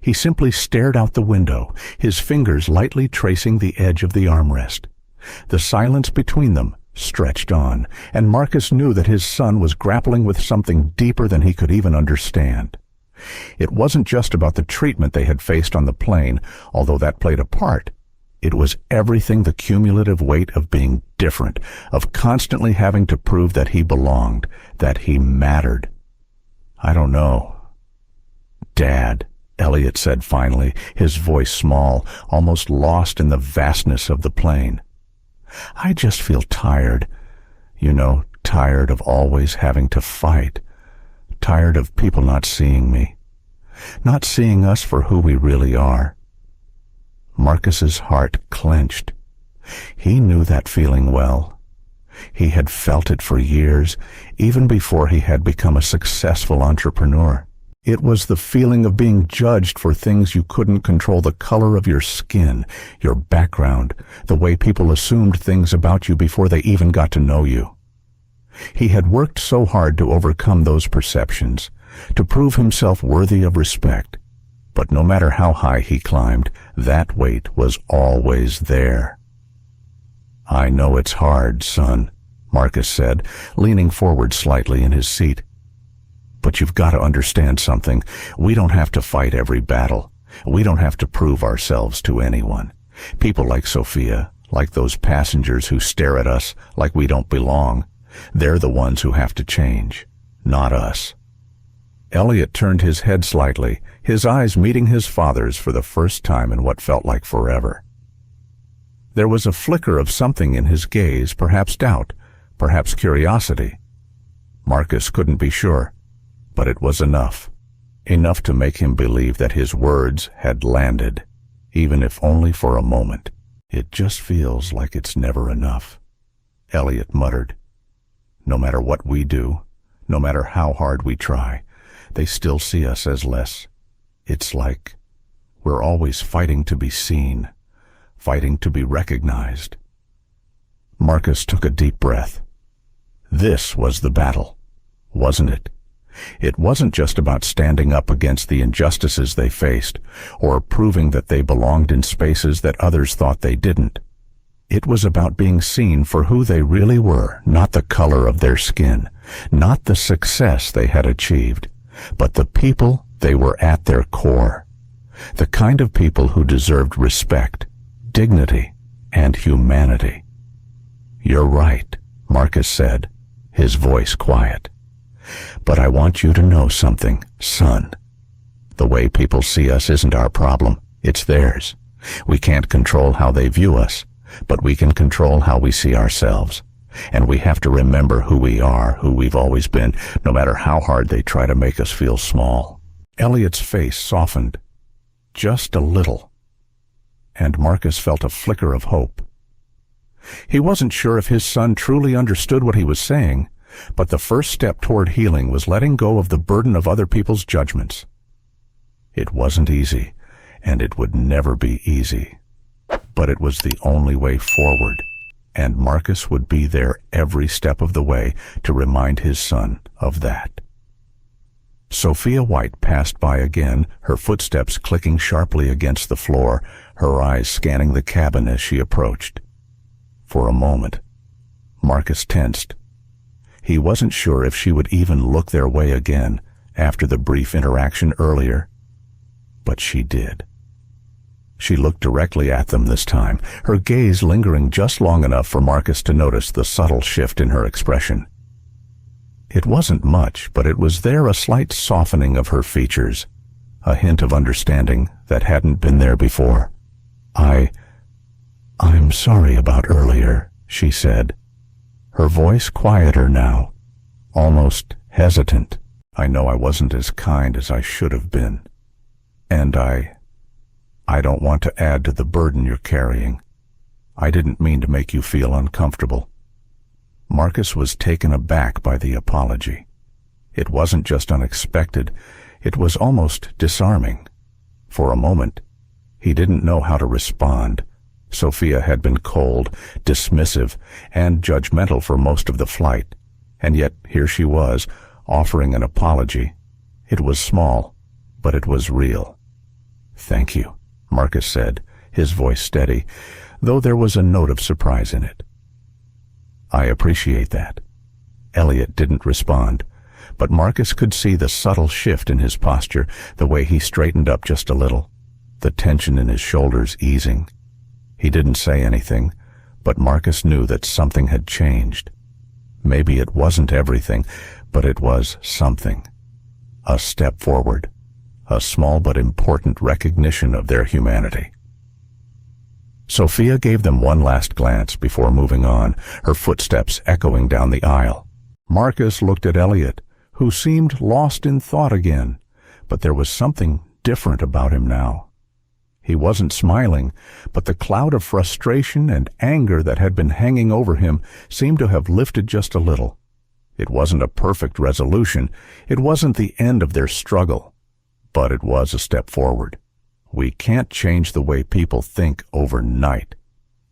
He simply stared out the window, his fingers lightly tracing the edge of the armrest. The silence between them stretched on, and Marcus knew that his son was grappling with something deeper than he could even understand. It wasn't just about the treatment they had faced on the plane, although that played a part. It was everything, the cumulative weight of being different, of constantly having to prove that he belonged, that he mattered. "I don't know, Dad," Elliott said finally, his voice small, almost lost in the vastness of the plane. "I just feel tired. Tired of always having to fight. Tired of people not seeing me. Not seeing us for who we really are." Marcus's heart clenched. He knew that feeling well. He had felt it for years, even before he had become a successful entrepreneur. It was the feeling of being judged for things you couldn't control: the color of your skin, your background, the way people assumed things about you before they even got to know you. He had worked so hard to overcome those perceptions, to prove himself worthy of respect. But no matter how high he climbed, that weight was always there. "I know it's hard, son," Marcus said, leaning forward slightly in his seat. "But you've got to understand something. We don't have to fight every battle. We don't have to prove ourselves to anyone. People like Sophia, like those passengers who stare at us like we don't belong, they're the ones who have to change, not us." Elliott turned his head slightly, his eyes meeting his father's for the first time in what felt like forever. There was a flicker of something in his gaze, perhaps doubt, perhaps curiosity. Marcus couldn't be sure, but it was enough. Enough to make him believe that his words had landed, even if only for a moment. "It just feels like it's never enough," Elliott muttered. "No matter what we do, no matter how hard we try, they still see us as less. It's like we're always fighting to be seen, fighting to be recognized." Marcus took a deep breath. This was the battle, wasn't it? It wasn't just about standing up against the injustices they faced, or proving that they belonged in spaces that others thought they didn't. It was about being seen for who they really were, not the color of their skin, not the success they had achieved, but the people they were at their core. The kind of people who deserved respect, dignity, and humanity. "You're right," Marcus said, his voice quiet. "But I want you to know something, son. The way people see us isn't our problem, it's theirs. We can't control how they view us, but we can control how we see ourselves. And we have to remember who we are, who we've always been, no matter how hard they try to make us feel small." Elliott's face softened, just a little, and Marcus felt a flicker of hope. He wasn't sure if his son truly understood what he was saying, but the first step toward healing was letting go of the burden of other people's judgments. It wasn't easy, and it would never be easy. But it was the only way forward, and Marcus would be there every step of the way to remind his son of that. Sophia White passed by again, her footsteps clicking sharply against the floor, her eyes scanning the cabin as she approached. For a moment, Marcus tensed. He wasn't sure if she would even look their way again after the brief interaction earlier, but she did. She looked directly at them this time, her gaze lingering just long enough for Marcus to notice the subtle shift in her expression. It wasn't much, but it was there, a slight softening of her features, a hint of understanding that hadn't been there before. I'm sorry about earlier," she said, her voice quieter now, almost hesitant. "I know I wasn't as kind as I should have been. And I don't want to add to the burden you're carrying. I didn't mean to make you feel uncomfortable." Marcus was taken aback by the apology. It wasn't just unexpected, it was almost disarming. For a moment, he didn't know how to respond. Sophia had been cold, dismissive, and judgmental for most of the flight, and yet here she was, offering an apology. It was small, but it was real. "Thank you," Marcus said, his voice steady, though there was a note of surprise in it. "I appreciate that." Elliott didn't respond, but Marcus could see the subtle shift in his posture, the way he straightened up just a little, the tension in his shoulders easing. He didn't say anything, but Marcus knew that something had changed. Maybe it wasn't everything, but it was something. A step forward, a small but important recognition of their humanity. Sophia gave them one last glance before moving on, her footsteps echoing down the aisle. Marcus looked at Elliott, who seemed lost in thought again, but there was something different about him now. He wasn't smiling, but the cloud of frustration and anger that had been hanging over him seemed to have lifted just a little. It wasn't a perfect resolution, it wasn't the end of their struggle, but it was a step forward. We can't change the way people think overnight.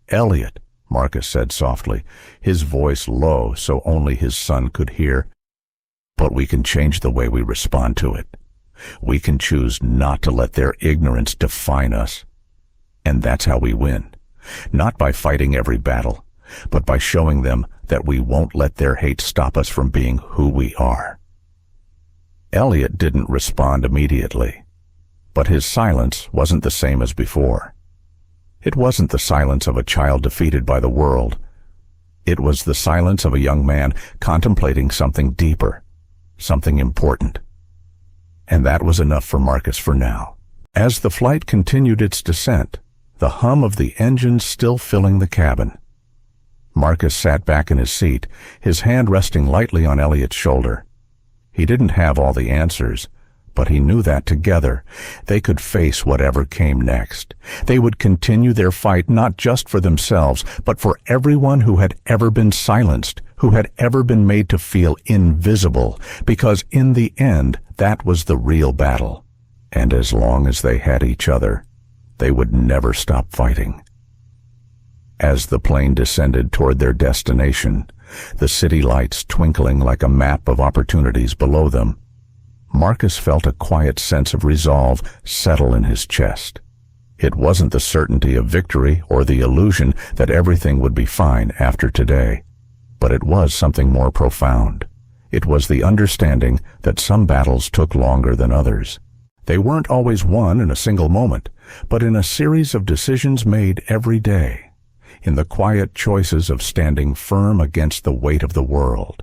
"Elliott," Marcus said softly, his voice low so only his son could hear, "but we can change the way we respond to it. We can choose not to let their ignorance define us. And that's how we win. Not by fighting every battle, but by showing them that we won't let their hate stop us from being who we are." Elliott didn't respond immediately, but his silence wasn't the same as before. It wasn't the silence of a child defeated by the world. It was the silence of a young man contemplating something deeper, something important. And that was enough for Marcus for now. As the flight continued its descent, the hum of the engines still filling the cabin, Marcus sat back in his seat, his hand resting lightly on Elliott's shoulder. He didn't have all the answers, But he knew that together, they could face whatever came next. They would continue their fight not just for themselves, but for everyone who had ever been silenced, who had ever been made to feel invisible, because in the end, that was the real battle. And as long as they had each other, they would never stop fighting. As the plane descended toward their destination, the city lights twinkling like a map of opportunities below them, Marcus felt a quiet sense of resolve settle in his chest. It wasn't the certainty of victory or the illusion that everything would be fine after today, but it was something more profound. It was the understanding that some battles took longer than others. They weren't always won in a single moment, but in a series of decisions made every day, in the quiet choices of standing firm against the weight of the world.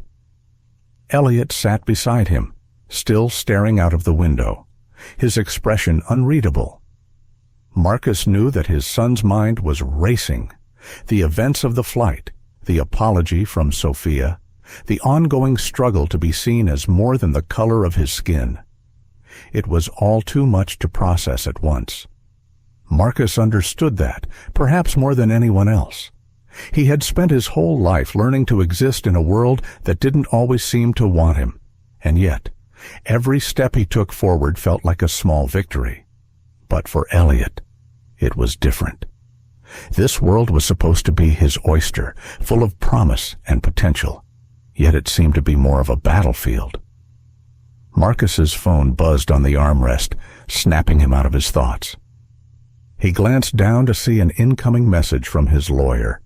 Elliott sat beside him, still staring out of the window, his expression unreadable. Marcus knew that his son's mind was racing. The events of the flight, the apology from Sophia, the ongoing struggle to be seen as more than the color of his skin. It was all too much to process at once. Marcus understood that, perhaps more than anyone else. He had spent his whole life learning to exist in a world that didn't always seem to want him, and yet, every step he took forward felt like a small victory. But for Elliott, it was different. This world was supposed to be his oyster, full of promise and potential, yet it seemed to be more of a battlefield. Marcus's phone buzzed on the armrest, snapping him out of his thoughts. He glanced down to see an incoming message from his lawyer.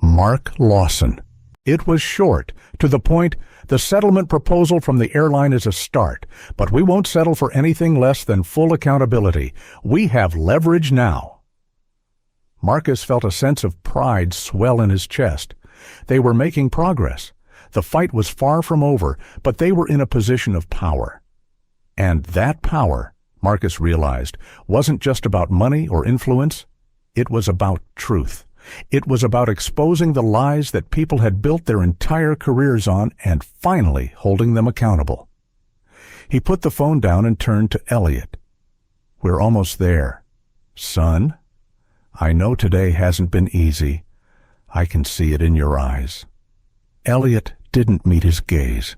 Mark Lawson. It was short, to the point. The settlement proposal from the airline is a start, but we won't settle for anything less than full accountability. We have leverage now. Marcus felt a sense of pride swell in his chest. They were making progress. The fight was far from over, but they were in a position of power. And that power, Marcus realized, wasn't just about money or influence. It was about truth. It was about exposing the lies that people had built their entire careers on and finally holding them accountable. He put the phone down and turned to Elliott. We're almost there. Son, I know today hasn't been easy. I can see it in your eyes. Elliott didn't meet his gaze.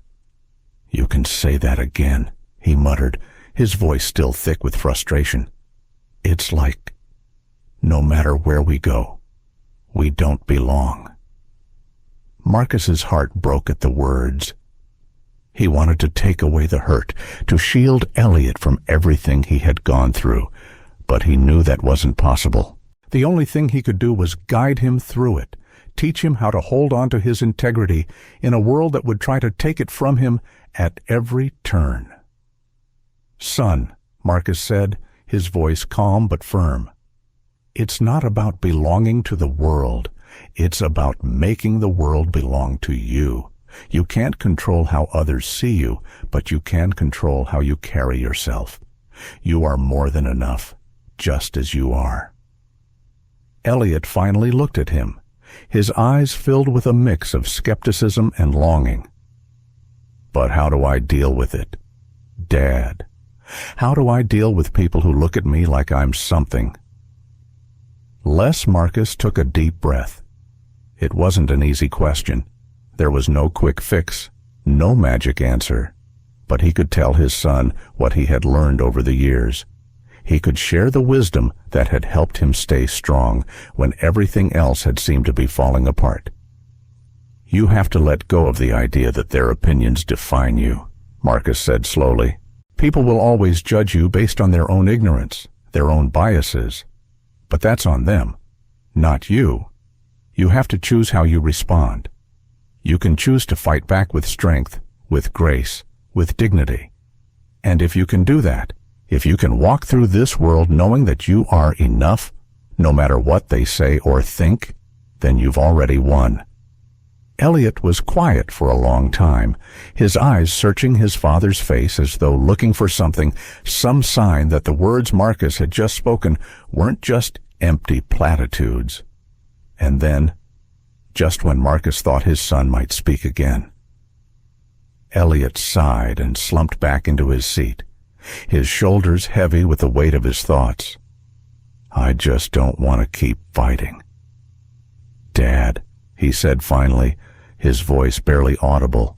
You can say that again, he muttered, his voice still thick with frustration. It's like, no matter where we go, we don't belong. Marcus's heart broke at the words. He wanted to take away the hurt, to shield Elliott from everything he had gone through, but he knew that wasn't possible. The only thing he could do was guide him through it, teach him how to hold on to his integrity in a world that would try to take it from him at every turn. Son, Marcus said, his voice calm but firm. It's not about belonging to the world. It's about making the world belong to you. You can't control how others see you, but you can control how you carry yourself. You are more than enough, just as you are. Elliott finally looked at him, his eyes filled with a mix of skepticism and longing. But how do I deal with it? Dad, how do I deal with people who look at me like I'm something? Les Marcus took a deep breath. It wasn't an easy question. There was no quick fix, no magic answer. But he could tell his son what he had learned over the years. He could share the wisdom that had helped him stay strong when everything else had seemed to be falling apart. You have to let go of the idea that their opinions define you, Marcus said slowly. People will always judge you based on their own ignorance, their own biases. But that's on them, not you. You have to choose how you respond. You can choose to fight back with strength, with grace, with dignity. And if you can do that, if you can walk through this world knowing that you are enough, no matter what they say or think, then you've already won. Elliott was quiet for a long time, his eyes searching his father's face as though looking for something, some sign that the words Marcus had just spoken weren't just empty platitudes. And then, just when Marcus thought his son might speak again, Elliott sighed and slumped back into his seat, his shoulders heavy with the weight of his thoughts. I just don't want to keep fighting. Dad, he said finally, his voice barely audible.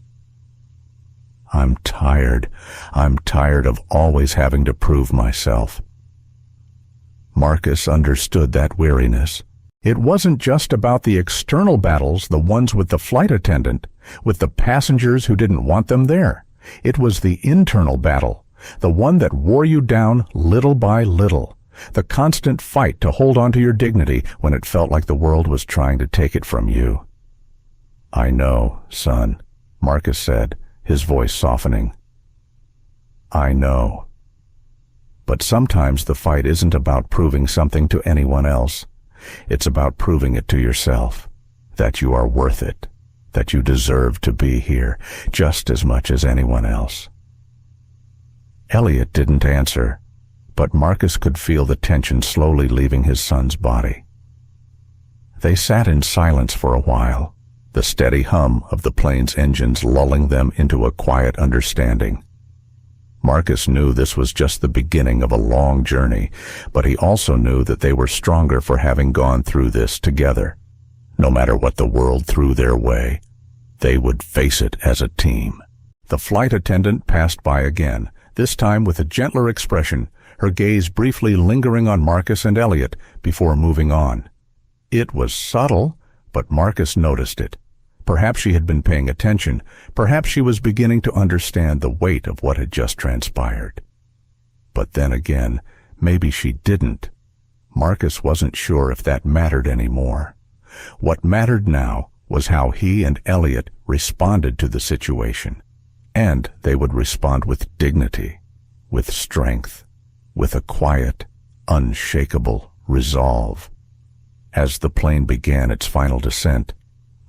I'm tired. I'm tired of always having to prove myself. Marcus understood that weariness. It wasn't just about the external battles, the ones with the flight attendant, with the passengers who didn't want them there. It was the internal battle, the one that wore you down little by little, the constant fight to hold on to your dignity when it felt like the world was trying to take it from you. I know, son, Marcus said, his voice softening. I know. But sometimes the fight isn't about proving something to anyone else. It's about proving it to yourself, that you are worth it, that you deserve to be here just as much as anyone else. Elliott didn't answer, but Marcus could feel the tension slowly leaving his son's body. They sat in silence for a while, the steady hum of the plane's engines lulling them into a quiet understanding. Marcus knew this was just the beginning of a long journey, but he also knew that they were stronger for having gone through this together. No matter what the world threw their way, they would face it as a team. The flight attendant passed by again, this time with a gentler expression, her gaze briefly lingering on Marcus and Elliott before moving on. It was subtle, but Marcus noticed it. Perhaps she had been paying attention. Perhaps she was beginning to understand the weight of what had just transpired. But then again, maybe she didn't. Marcus wasn't sure if that mattered anymore. What mattered now was how he and Elliott responded to the situation. And they would respond with dignity, with strength, with a quiet, unshakable resolve. As the plane began its final descent,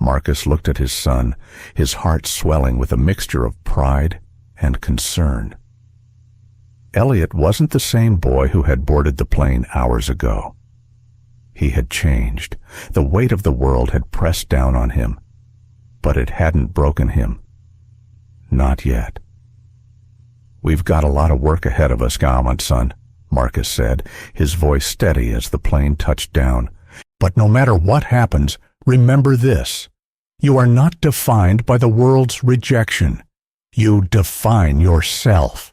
Marcus looked at his son, his heart swelling with a mixture of pride and concern. Elliott wasn't the same boy who had boarded the plane hours ago. He had changed. The weight of the world had pressed down on him, but it hadn't broken him. Not yet. We've got a lot of work ahead of us, Gallant son, Marcus said, his voice steady as the plane touched down. But no matter what happens, remember this. You are not defined by the world's rejection. You define yourself.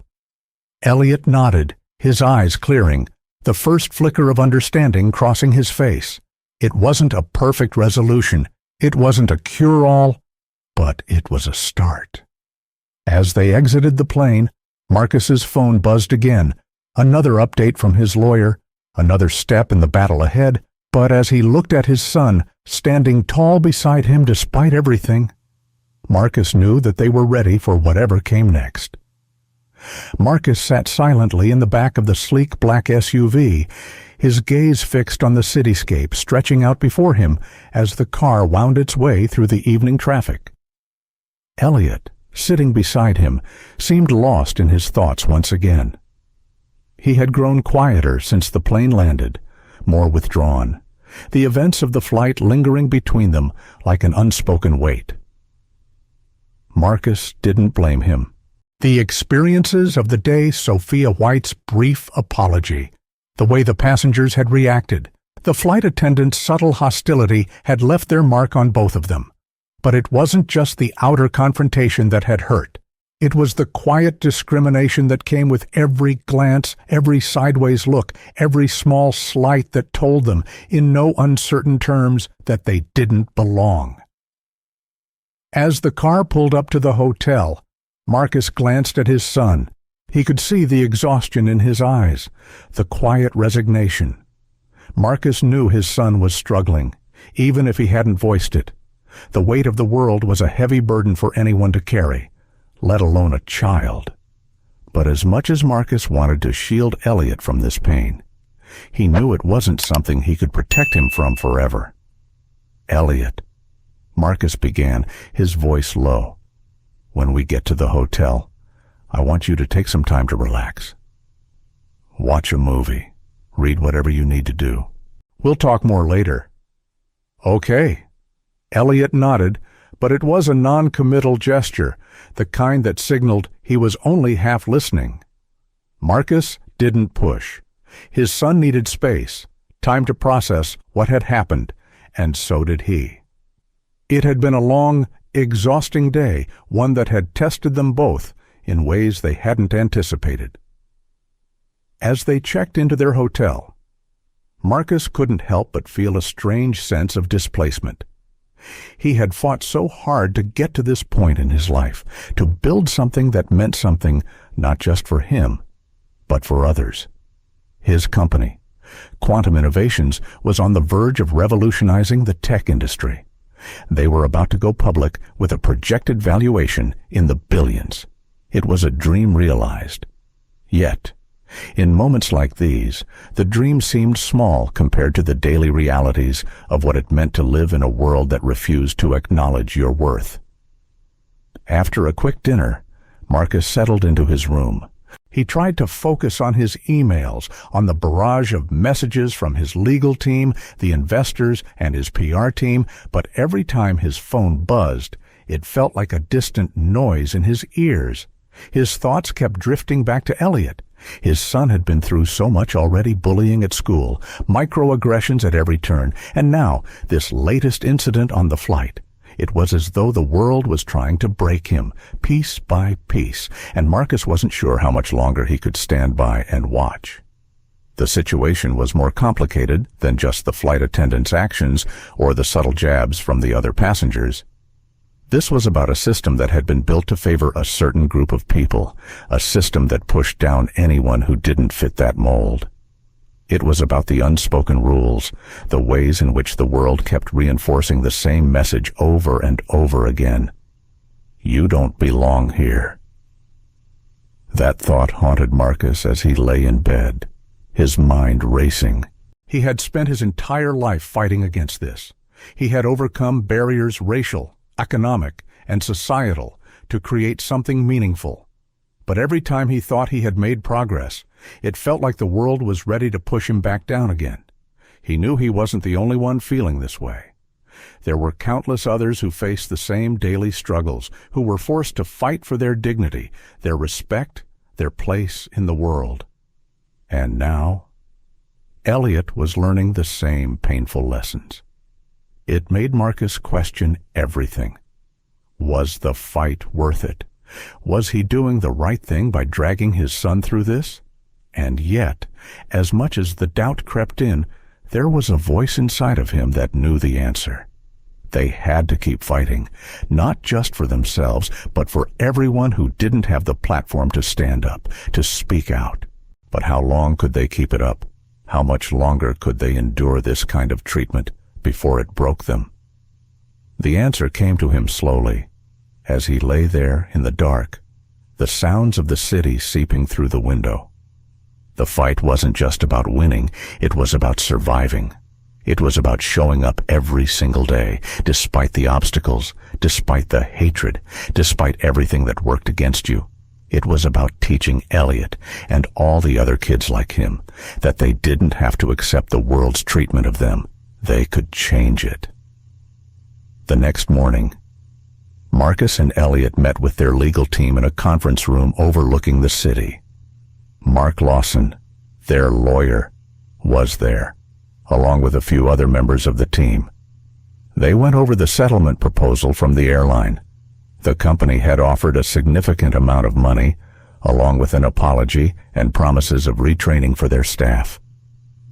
Elliott nodded, his eyes clearing, the first flicker of understanding crossing his face. It wasn't a perfect resolution. It wasn't a cure-all, but it was a start. As they exited the plane, Marcus's phone buzzed again. Another update from his lawyer, another step in the battle ahead. But as he looked at his son, standing tall beside him despite everything, Marcus knew that they were ready for whatever came next. Marcus sat silently in the back of the sleek black SUV, his gaze fixed on the cityscape stretching out before him as the car wound its way through the evening traffic. Elliott, sitting beside him, seemed lost in his thoughts once again. He had grown quieter since the plane landed, more withdrawn, the events of the flight lingering between them like an unspoken weight. Marcus didn't blame him. The experiences of the day, Sophia White's brief apology, the way the passengers had reacted, the flight attendant's subtle hostility had left their mark on both of them. But it wasn't just the outer confrontation that had hurt. It was the quiet discrimination that came with every glance, every sideways look, every small slight that told them, in no uncertain terms, that they didn't belong. As the car pulled up to the hotel, Marcus glanced at his son. He could see the exhaustion in his eyes, the quiet resignation. Marcus knew his son was struggling, even if he hadn't voiced it. The weight of the world was a heavy burden for anyone to carry, let alone a child. But as much as Marcus wanted to shield Elliott from this pain, he knew it wasn't something he could protect him from forever. Elliott, Marcus began, his voice low. When we get to the hotel, I want you to take some time to relax. Watch a movie. Read whatever you need to do. We'll talk more later. Okay. Elliott nodded, but it was a non-committal gesture, the kind that signaled he was only half listening. Marcus didn't push. His son needed space, time to process what had happened, and so did he. It had been a long, exhausting day, one that had tested them both in ways they hadn't anticipated. As they checked into their hotel, Marcus couldn't help but feel a strange sense of displacement. He had fought so hard to get to this point in his life, to build something that meant something not just for him, but for others. His company, Quantum Innovations, was on the verge of revolutionizing the tech industry. They were about to go public with a projected valuation in the billions. It was a dream realized. Yet, in moments like these, the dream seemed small compared to the daily realities of what it meant to live in a world that refused to acknowledge your worth. After a quick dinner, Marcus settled into his room. He tried to focus on his emails, on the barrage of messages from his legal team, the investors, and his PR team, but every time his phone buzzed, it felt like a distant noise in his ears. His thoughts kept drifting back to Elliott. His son had been through so much already: bullying at school, microaggressions at every turn, and now this latest incident on the flight. It was as though the world was trying to break him, piece by piece, and Marcus wasn't sure how much longer he could stand by and watch. The situation was more complicated than just the flight attendant's actions or the subtle jabs from the other passengers. This was about a system that had been built to favor a certain group of people, a system that pushed down anyone who didn't fit that mold. It was about the unspoken rules, the ways in which the world kept reinforcing the same message over and over again. You don't belong here. That thought haunted Marcus as he lay in bed, his mind racing. He had spent his entire life fighting against this. He had overcome barriers, racial, economic, and societal, to create something meaningful. But every time he thought he had made progress, it felt like the world was ready to push him back down again. He knew he wasn't the only one feeling this way. There were countless others who faced the same daily struggles, who were forced to fight for their dignity, their respect, their place in the world. And now, Elliott was learning the same painful lessons. It made Marcus question everything. Was the fight worth it? Was he doing the right thing by dragging his son through this? And yet, as much as the doubt crept in, there was a voice inside of him that knew the answer. They had to keep fighting, not just for themselves, but for everyone who didn't have the platform to stand up, to speak out. But how long could they keep it up? How much longer could they endure this kind of treatment before it broke them? The answer came to him slowly, as he lay there in the dark, the sounds of the city seeping through the window. The fight wasn't just about winning, it was about surviving. It was about showing up every single day, despite the obstacles, despite the hatred, despite everything that worked against you. It was about teaching Elliott and all the other kids like him that they didn't have to accept the world's treatment of them. They could change it. The next morning, Marcus and Elliott met with their legal team in a conference room overlooking the city. Mark Lawson, their lawyer, was there, along with a few other members of the team. They went over the settlement proposal from the airline. The company had offered a significant amount of money, along with an apology and promises of retraining for their staff.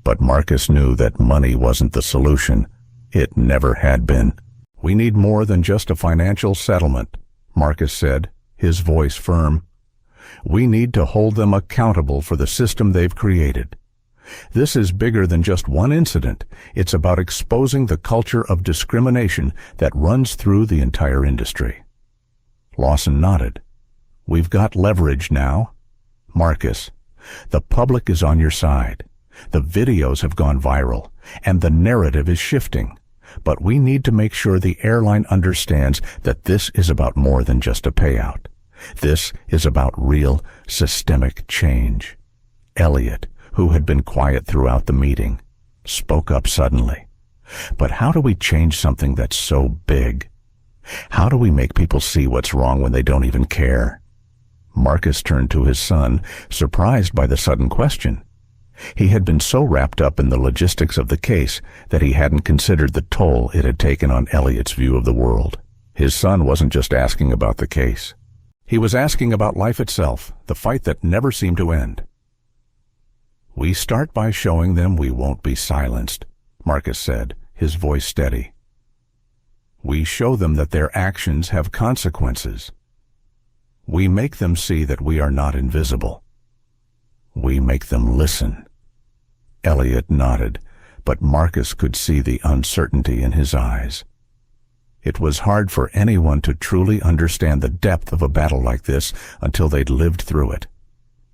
But Marcus knew that money wasn't the solution. It never had been. "We need more than just a financial settlement," Marcus said, his voice firm. "We need to hold them accountable for the system they've created. This is bigger than just one incident. It's about exposing the culture of discrimination that runs through the entire industry." Lawson nodded. "We've got leverage now. Marcus, the public is on your side. The videos have gone viral, and the narrative is shifting. But we need to make sure the airline understands that this is about more than just a payout. This is about real, systemic change." Elliott, who had been quiet throughout the meeting, spoke up suddenly. "But how do we change something that's so big? How do we make people see what's wrong when they don't even care?" Marcus turned to his son, surprised by the sudden question. He had been so wrapped up in the logistics of the case that he hadn't considered the toll it had taken on Elliott's view of the world. His son wasn't just asking about the case. He was asking about life itself, the fight that never seemed to end. "We start by showing them we won't be silenced," Marcus said, his voice steady. "We show them that their actions have consequences. We make them see that we are not invisible. We make them listen." Elliott nodded, but Marcus could see the uncertainty in his eyes. It was hard for anyone to truly understand the depth of a battle like this until they'd lived through it.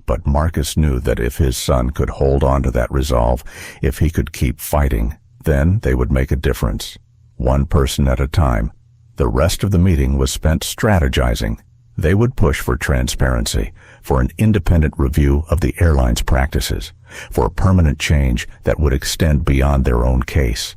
But Marcus knew that if his son could hold on to that resolve, if he could keep fighting, then they would make a difference, one person at a time. The rest of the meeting was spent strategizing. They would push for transparency, for an independent review of the airline's practices, for permanent change that would extend beyond their own case.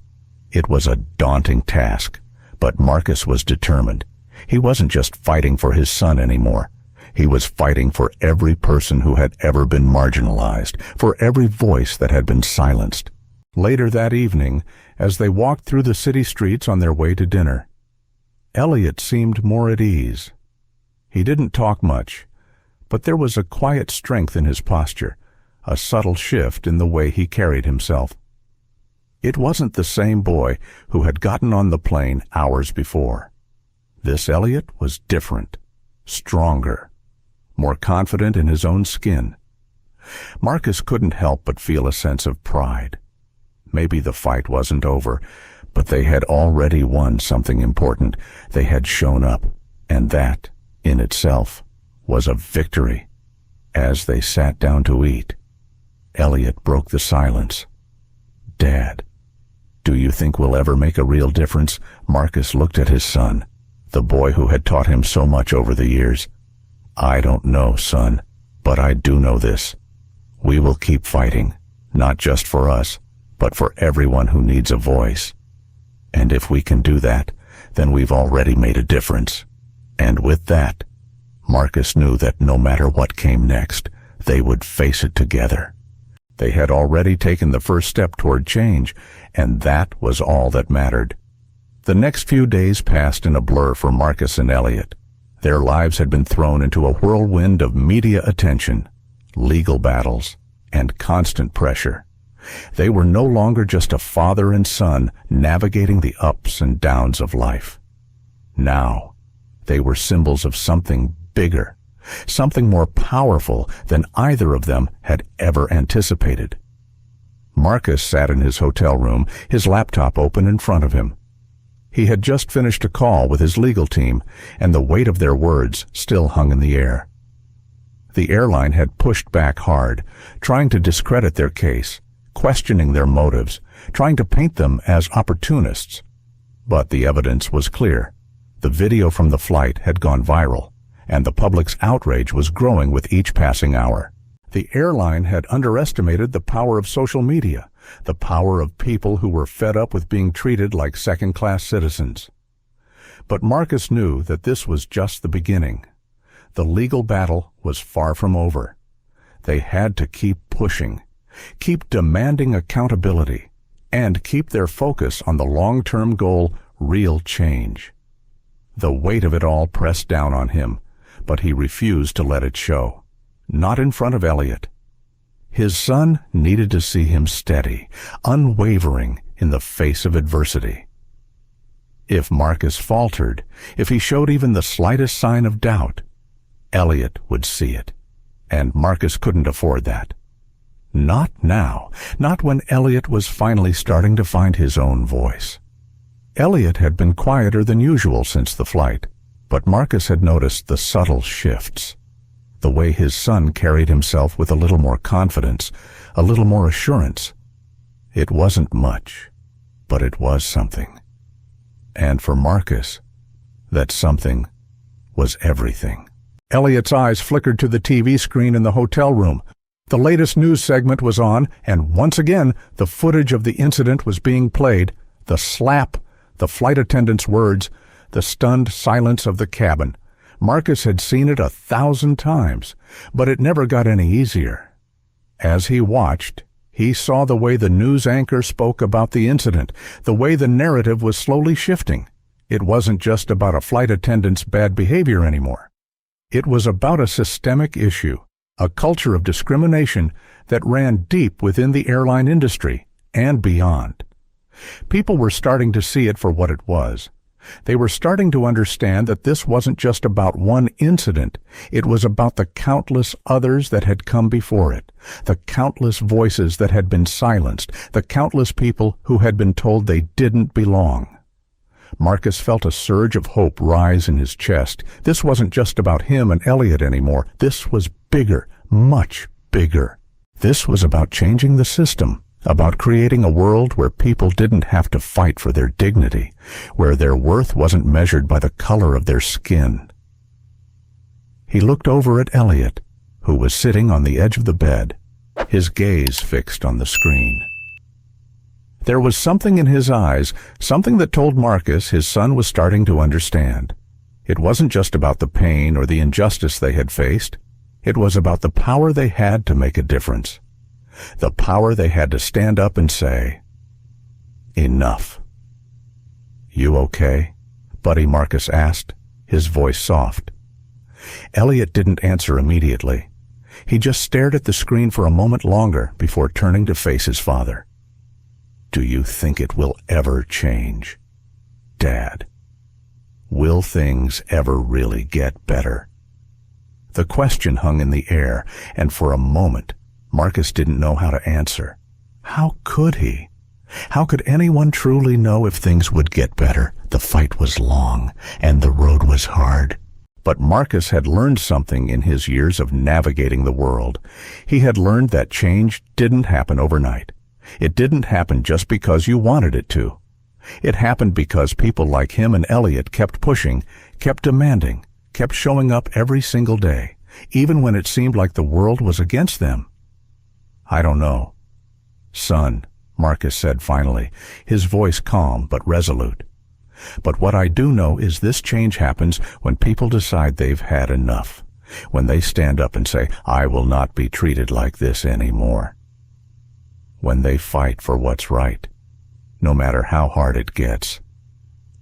It was a daunting task, but Marcus was determined. He wasn't just fighting for his son anymore. He was fighting for every person who had ever been marginalized, for every voice that had been silenced. Later that evening, as they walked through the city streets on their way to dinner, Elliott seemed more at ease. He didn't talk much, but there was a quiet strength in his posture, a subtle shift in the way he carried himself. It wasn't the same boy who had gotten on the plane hours before. This Elliott was different, stronger, more confident in his own skin. Marcus couldn't help but feel a sense of pride. Maybe the fight wasn't over, but they had already won something important. They had shown up, and that, in itself, was a victory. As they sat down to eat, Elliott broke the silence. "Dad, do you think we'll ever make a real difference?" Marcus looked at his son, the boy who had taught him so much over the years. "I don't know, son, but I do know this. We will keep fighting, not just for us, but for everyone who needs a voice. And if we can do that, then we've already made a difference." And with that, Marcus knew that no matter what came next, they would face it together. They had already taken the first step toward change, and that was all that mattered. The next few days passed in a blur for Marcus and Elliott. Their lives had been thrown into a whirlwind of media attention, legal battles, and constant pressure. They were no longer just a father and son navigating the ups and downs of life. Now, they were symbols of something bigger, something more powerful than either of them had ever anticipated. Marcus sat in his hotel room, his laptop open in front of him. He had just finished a call with his legal team, and the weight of their words still hung in the air. The airline had pushed back hard, trying to discredit their case, questioning their motives, trying to paint them as opportunists. But the evidence was clear. The video from the flight had gone viral, and the public's outrage was growing with each passing hour. The airline had underestimated the power of social media, the power of people who were fed up with being treated like second-class citizens. But Marcus knew that this was just the beginning. The legal battle was far from over. They had to keep pushing, keep demanding accountability, and keep their focus on the long-term goal, real change. The weight of it all pressed down on him, but he refused to let it show. Not in front of Elliott. His son needed to see him steady, unwavering in the face of adversity. If Marcus faltered, if he showed even the slightest sign of doubt, Elliott would see it, and Marcus couldn't afford that. Not now, not when Elliott was finally starting to find his own voice. Elliott had been quieter than usual since the flight, but Marcus had noticed the subtle shifts. The way his son carried himself with a little more confidence, a little more assurance. It wasn't much, but it was something. And for Marcus, that something was everything. Elliott's eyes flickered to the TV screen in the hotel room. The latest news segment was on, and once again, the footage of the incident was being played. The slap, the flight attendant's words, the stunned silence of the cabin. Marcus had seen it 1,000 times, but it never got any easier. As he watched, he saw the way the news anchor spoke about the incident, the way the narrative was slowly shifting. It wasn't just about a flight attendant's bad behavior anymore. It was about a systemic issue, a culture of discrimination that ran deep within the airline industry and beyond. People were starting to see it for what it was. They were starting to understand that this wasn't just about one incident. It was about the countless others that had come before it, the countless voices that had been silenced, the countless people who had been told they didn't belong. Marcus felt a surge of hope rise in his chest. This wasn't just about him and Elliott anymore. This was bigger, much bigger. This was about changing the system, about creating a world where people didn't have to fight for their dignity, where their worth wasn't measured by the color of their skin. He looked over at Elliott, who was sitting on the edge of the bed, his gaze fixed on the screen. There was something in his eyes, something that told Marcus his son was starting to understand. It wasn't just about the pain or the injustice they had faced. It was about the power they had to make a difference. The power they had to stand up and say, "Enough." "You okay?" Buddy Marcus asked, his voice soft. Elliott didn't answer immediately. He just stared at the screen for a moment longer before turning to face his father. "Do you think it will ever change, Dad? Will things ever really get better?" The question hung in the air, and for a moment, Marcus didn't know how to answer. How could he? How could anyone truly know if things would get better? The fight was long, and the road was hard. But Marcus had learned something in his years of navigating the world. He had learned that change didn't happen overnight. It didn't happen just because you wanted it to. It happened because people like him and Elliott kept pushing, kept demanding, kept showing up every single day, even when it seemed like the world was against them. "I don't know, son," Marcus said finally, his voice calm but resolute. "But what I do know is this change happens when people decide they've had enough, when they stand up and say, 'I will not be treated like this anymore.' When they fight for what's right, no matter how hard it gets."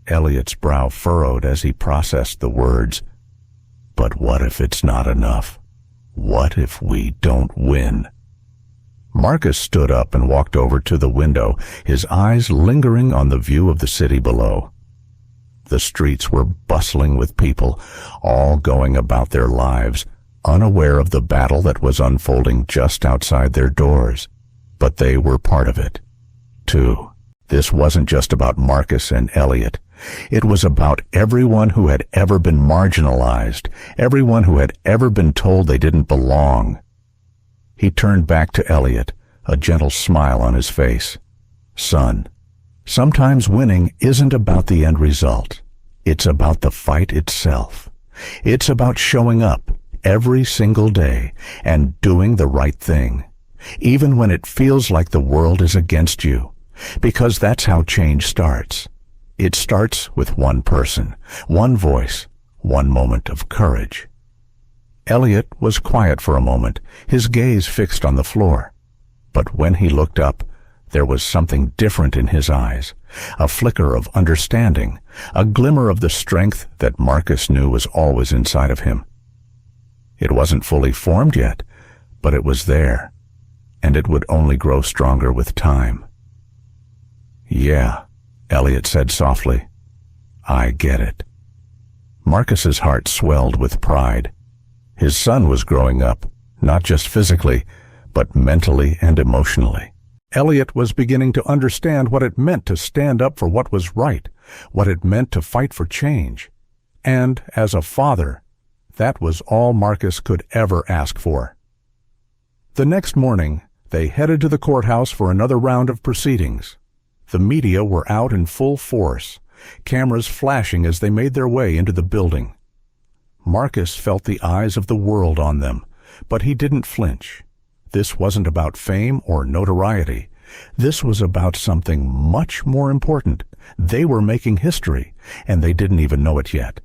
Elliott's brow furrowed as he processed the words. "But what if it's not enough? What if we don't win?" Marcus stood up and walked over to the window, his eyes lingering on the view of the city below. The streets were bustling with people, all going about their lives, unaware of the battle that was unfolding just outside their doors. But they were part of it, too. This wasn't just about Marcus and Elliott. It was about everyone who had ever been marginalized, everyone who had ever been told they didn't belong. He turned back to Elliott, a gentle smile on his face. "Son, sometimes winning isn't about the end result. It's about the fight itself. It's about showing up every single day and doing the right thing, even when it feels like the world is against you, because that's how change starts. It starts with one person, one voice, one moment of courage." Elliott was quiet for a moment, his gaze fixed on the floor. But when he looked up, there was something different in his eyes, a flicker of understanding, a glimmer of the strength that Marcus knew was always inside of him. It wasn't fully formed yet, but it was there, and it would only grow stronger with time. "Yeah," Elliott said softly. "I get it." Marcus's heart swelled with pride. His son was growing up, not just physically, but mentally and emotionally. Elliott was beginning to understand what it meant to stand up for what was right, what it meant to fight for change. And, as a father, that was all Marcus could ever ask for. The next morning, they headed to the courthouse for another round of proceedings. The media were out in full force, cameras flashing as they made their way into the building. Marcus felt the eyes of the world on them, but he didn't flinch. This wasn't about fame or notoriety. This was about something much more important. They were making history, and they didn't even know it yet.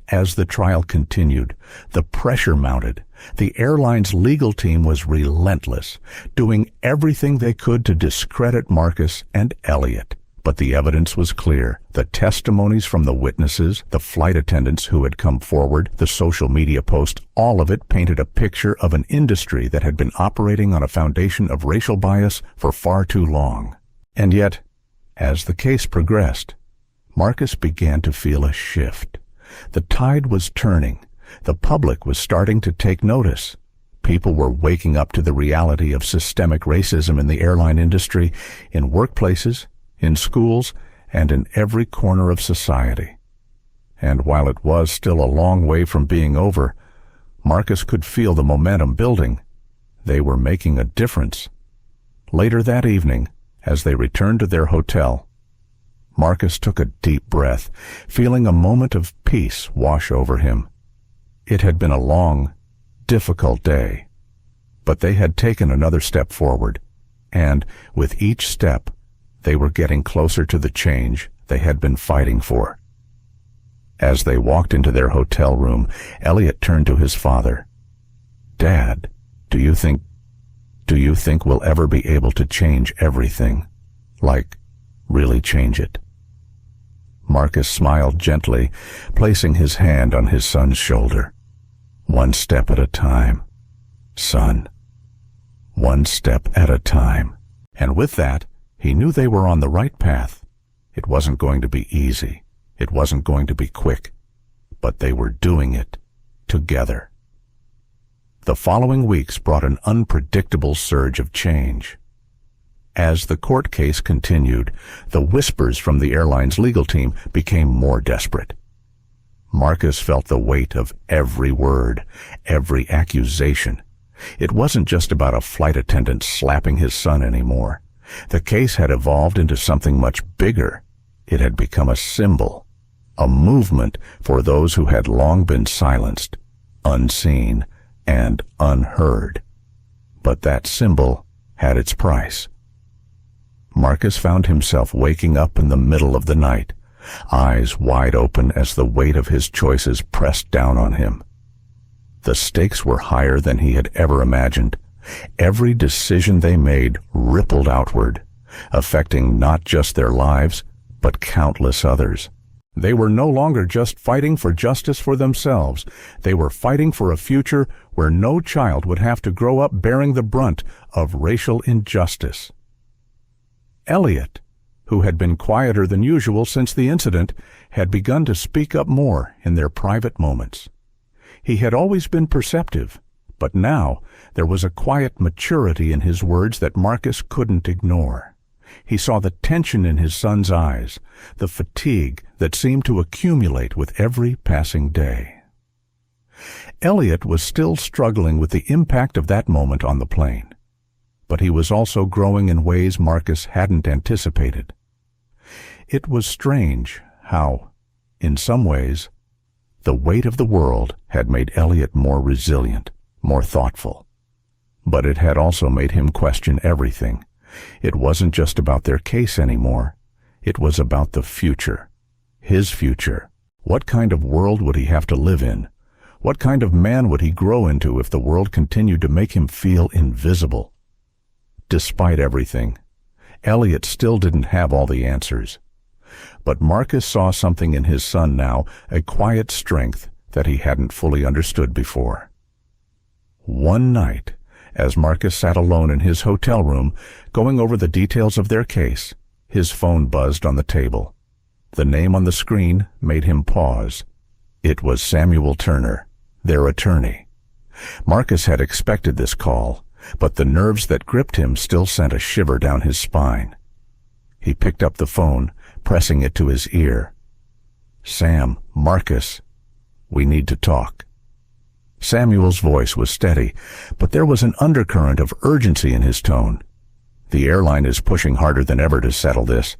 As the trial continued, the pressure mounted. The airline's legal team was relentless, doing everything they could to discredit Marcus and Elliott. But the evidence was clear. The testimonies from the witnesses, the flight attendants who had come forward, the social media posts, all of it painted a picture of an industry that had been operating on a foundation of racial bias for far too long. And yet, as the case progressed, Marcus began to feel a shift. The tide was turning. The public was starting to take notice. People were waking up to the reality of systemic racism in the airline industry, in workplaces, in schools, and in every corner of society. And while it was still a long way from being over, Marcus could feel the momentum building. They were making a difference. Later that evening, as they returned to their hotel, Marcus took a deep breath, feeling a moment of peace wash over him. It had been a long, difficult day, but they had taken another step forward, and with each step, they were getting closer to the change they had been fighting for. As they walked into their hotel room, Elliott turned to his father. "Dad, do you think we'll ever be able to change everything? Like, really change it?" Marcus smiled gently, placing his hand on his son's shoulder. "One step at a time, son. One step at a time." And with that, he knew they were on the right path. It wasn't going to be easy. It wasn't going to be quick. But they were doing it together. The following weeks brought an unpredictable surge of change. As the court case continued, the whispers from the airline's legal team became more desperate. Marcus felt the weight of every word, every accusation. It wasn't just about a flight attendant slapping his son anymore. The case had evolved into something much bigger. It had become a symbol, a movement for those who had long been silenced, unseen, and unheard. But that symbol had its price. Marcus found himself waking up in the middle of the night, eyes wide open as the weight of his choices pressed down on him. The stakes were higher than he had ever imagined. Every decision they made rippled outward, affecting not just their lives, but countless others. They were no longer just fighting for justice for themselves. They were fighting for a future where no child would have to grow up bearing the brunt of racial injustice. Elliott, who had been quieter than usual since the incident, had begun to speak up more in their private moments. He had always been perceptive, but now there was a quiet maturity in his words that Marcus couldn't ignore. He saw the tension in his son's eyes, the fatigue that seemed to accumulate with every passing day. Elliott was still struggling with the impact of that moment on the plane, but he was also growing in ways Marcus hadn't anticipated. It was strange how, in some ways, the weight of the world had made Elliott more resilient, more thoughtful. But it had also made him question everything. It wasn't just about their case anymore. It was about the future. His future. What kind of world would he have to live in? What kind of man would he grow into if the world continued to make him feel invisible? Despite everything, Elliott still didn't have all the answers. But Marcus saw something in his son now, a quiet strength that he hadn't fully understood before. One night, as Marcus sat alone in his hotel room, going over the details of their case, his phone buzzed on the table. The name on the screen made him pause. It was Samuel Turner, their attorney. Marcus had expected this call, but the nerves that gripped him still sent a shiver down his spine. He picked up the phone, pressing it to his ear. "Sam, Marcus, we need to talk." Samuel's voice was steady, but there was an undercurrent of urgency in his tone. "The airline is pushing harder than ever to settle this.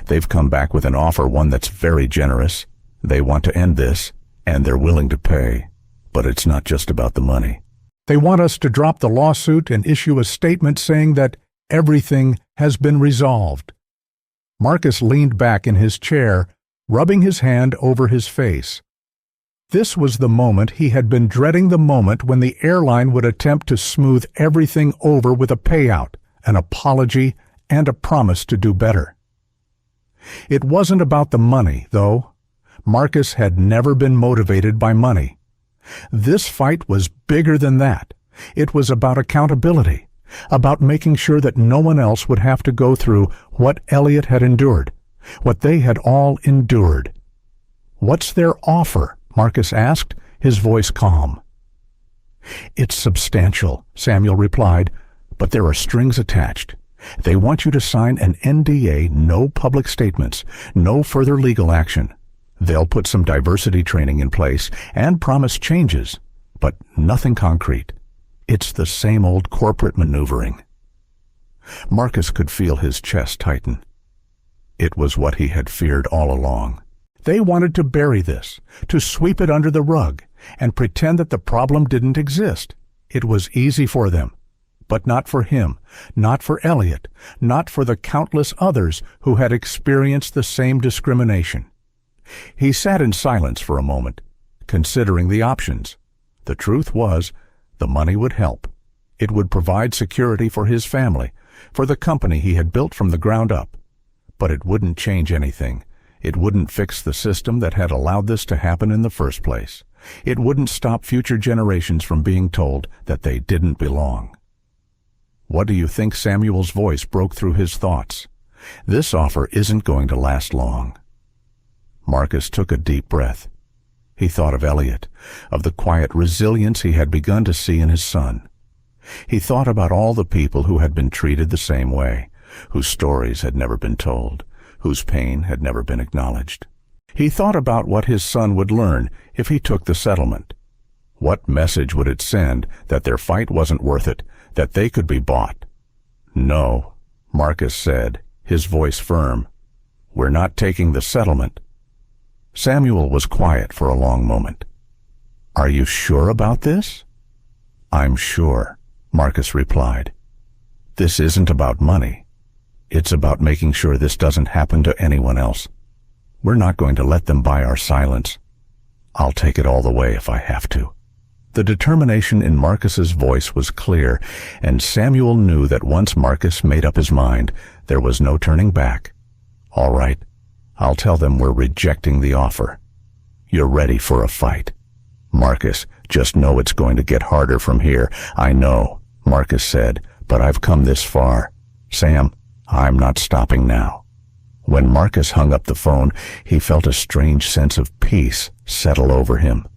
They've come back with an offer, one that's very generous. They want to end this, and they're willing to pay. But it's not just about the money. They want us to drop the lawsuit and issue a statement saying that everything has been resolved." Marcus leaned back in his chair, rubbing his hand over his face. This was the moment he had been dreading, the moment when the airline would attempt to smooth everything over with a payout, an apology, and a promise to do better. It wasn't about the money, though. Marcus had never been motivated by money. This fight was bigger than that. It was about accountability, about making sure that no one else would have to go through what Elliott had endured, what they had all endured. "What's their offer?" Marcus asked, his voice calm. "It's substantial," Samuel replied, "but there are strings attached. They want you to sign an NDA, no public statements, no further legal action. They'll put some diversity training in place and promise changes, but nothing concrete. It's the same old corporate maneuvering." Marcus could feel his chest tighten. It was what he had feared all along. They wanted to bury this, to sweep it under the rug, and pretend that the problem didn't exist. It was easy for them, but not for him, not for Elliott, not for the countless others who had experienced the same discrimination. He sat in silence for a moment, considering the options. The truth was, the money would help. It would provide security for his family, for the company he had built from the ground up. But it wouldn't change anything. It wouldn't fix the system that had allowed this to happen in the first place. It wouldn't stop future generations from being told that they didn't belong. "What do you think?" Samuel's voice broke through his thoughts. "This offer isn't going to last long." Marcus took a deep breath. He thought of Elliott, of the quiet resilience he had begun to see in his son. He thought about all the people who had been treated the same way, whose stories had never been told, whose pain had never been acknowledged. He thought about what his son would learn if he took the settlement. What message would it send that their fight wasn't worth it, that they could be bought? "No," Marcus said, his voice firm. "We're not taking the settlement." Samuel was quiet for a long moment. "Are you sure about this?" "I'm sure," Marcus replied. "This isn't about money. It's about making sure this doesn't happen to anyone else. We're not going to let them buy our silence. I'll take it all the way if I have to." The determination in Marcus's voice was clear, and Samuel knew that once Marcus made up his mind, there was no turning back. "All right, I'll tell them we're rejecting the offer. You're ready for a fight. Marcus, just know it's going to get harder from here." "I know," Marcus said, "but I've come this far. Sam, I'm not stopping now." When Marcus hung up the phone, he felt a strange sense of peace settle over him.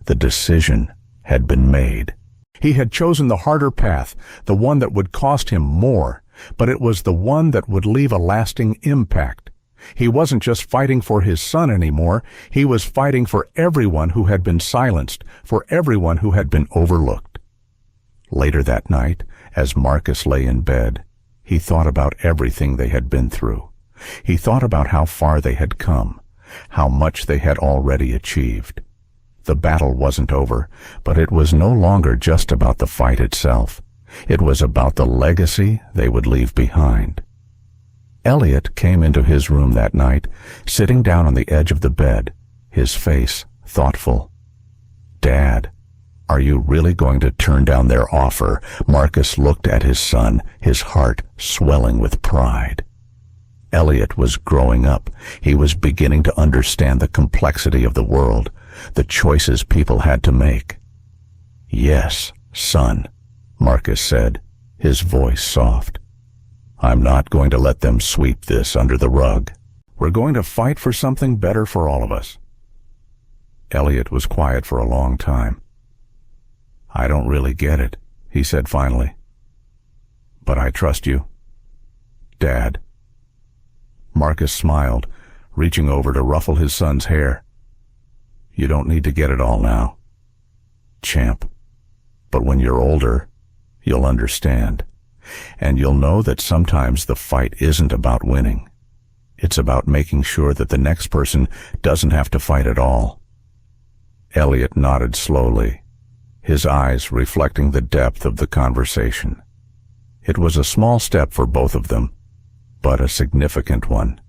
The decision had been made. He had chosen the harder path, the one that would cost him more, but it was the one that would leave a lasting impact. He wasn't just fighting for his son anymore, he was fighting for everyone who had been silenced, for everyone who had been overlooked. Later that night, as Marcus lay in bed, he thought about everything they had been through. He thought about how far they had come, how much they had already achieved. The battle wasn't over, but it was no longer just about the fight itself. It was about the legacy they would leave behind. Elliott came into his room that night, sitting down on the edge of the bed, his face thoughtful. "Dad, are you really going to turn down their offer?" Marcus looked at his son, his heart swelling with pride. Elliott was growing up. He was beginning to understand the complexity of the world, the choices people had to make. "Yes, son," Marcus said, his voice soft. "I'm not going to let them sweep this under the rug. We're going to fight for something better for all of us." Elliott was quiet for a long time. "I don't really get it," he said finally. "But I trust you, Dad." Marcus smiled, reaching over to ruffle his son's hair. "You don't need to get it all now, champ. But when you're older, you'll understand. And you'll know that sometimes the fight isn't about winning. It's about making sure that the next person doesn't have to fight at all." Elliott nodded slowly, his eyes reflecting the depth of the conversation. It was a small step for both of them, but a significant one.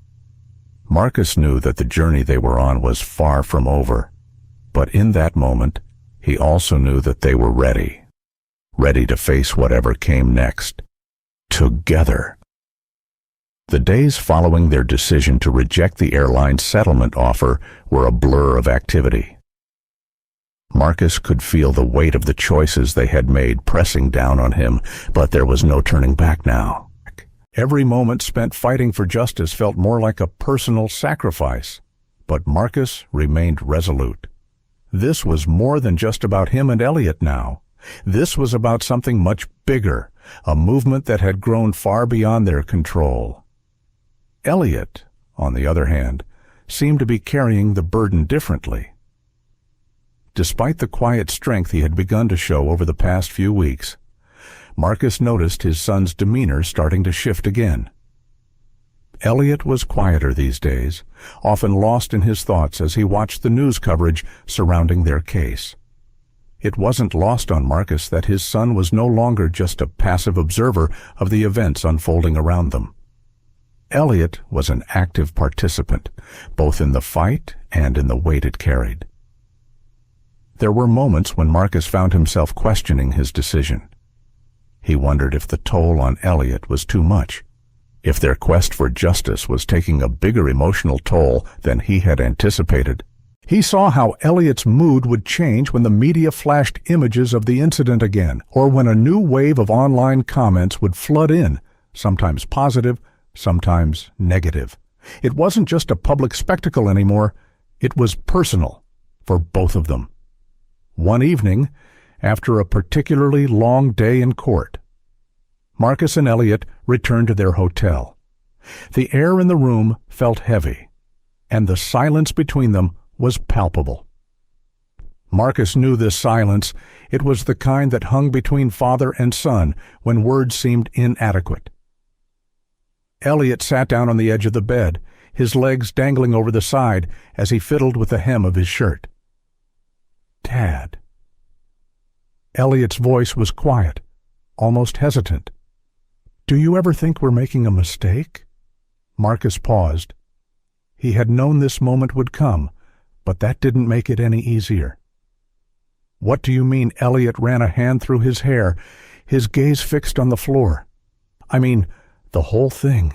Marcus knew that the journey they were on was far from over. But in that moment, he also knew that they were ready to face whatever came next. Together. The days following their decision to reject the airline's settlement offer were a blur of activity. Marcus could feel the weight of the choices they had made pressing down on him, but there was no turning back now. Every moment spent fighting for justice felt more like a personal sacrifice, but Marcus remained resolute. This was more than just about him and Elliott now. This was about something much bigger, a movement that had grown far beyond their control. Elliott, on the other hand, seemed to be carrying the burden differently. Despite the quiet strength he had begun to show over the past few weeks, Marcus noticed his son's demeanor starting to shift again. Elliott was quieter these days, often lost in his thoughts as he watched the news coverage surrounding their case. It wasn't lost on Marcus that his son was no longer just a passive observer of the events unfolding around them. Elliott was an active participant, both in the fight and in the weight it carried. There were moments when Marcus found himself questioning his decision. He wondered if the toll on Elliott was too much, if their quest for justice was taking a bigger emotional toll than he had anticipated. He saw how Elliott's mood would change when the media flashed images of the incident again, or when a new wave of online comments would flood in, sometimes positive, sometimes negative. It wasn't just a public spectacle anymore, it was personal for both of them. One evening, after a particularly long day in court, Marcus and Elliott returned to their hotel. The air in the room felt heavy, and the silence between them was palpable. Marcus knew this silence. It was the kind that hung between father and son when words seemed inadequate. Elliott sat down on the edge of the bed, his legs dangling over the side as he fiddled with the hem of his shirt. "Dad." Elliott's voice was quiet, almost hesitant. "Do you ever think we're making a mistake?" Marcus paused. He had known this moment would come, but that didn't make it any easier. "What do you mean?" Elliott ran a hand through his hair, his gaze fixed on the floor. "I mean, the whole thing.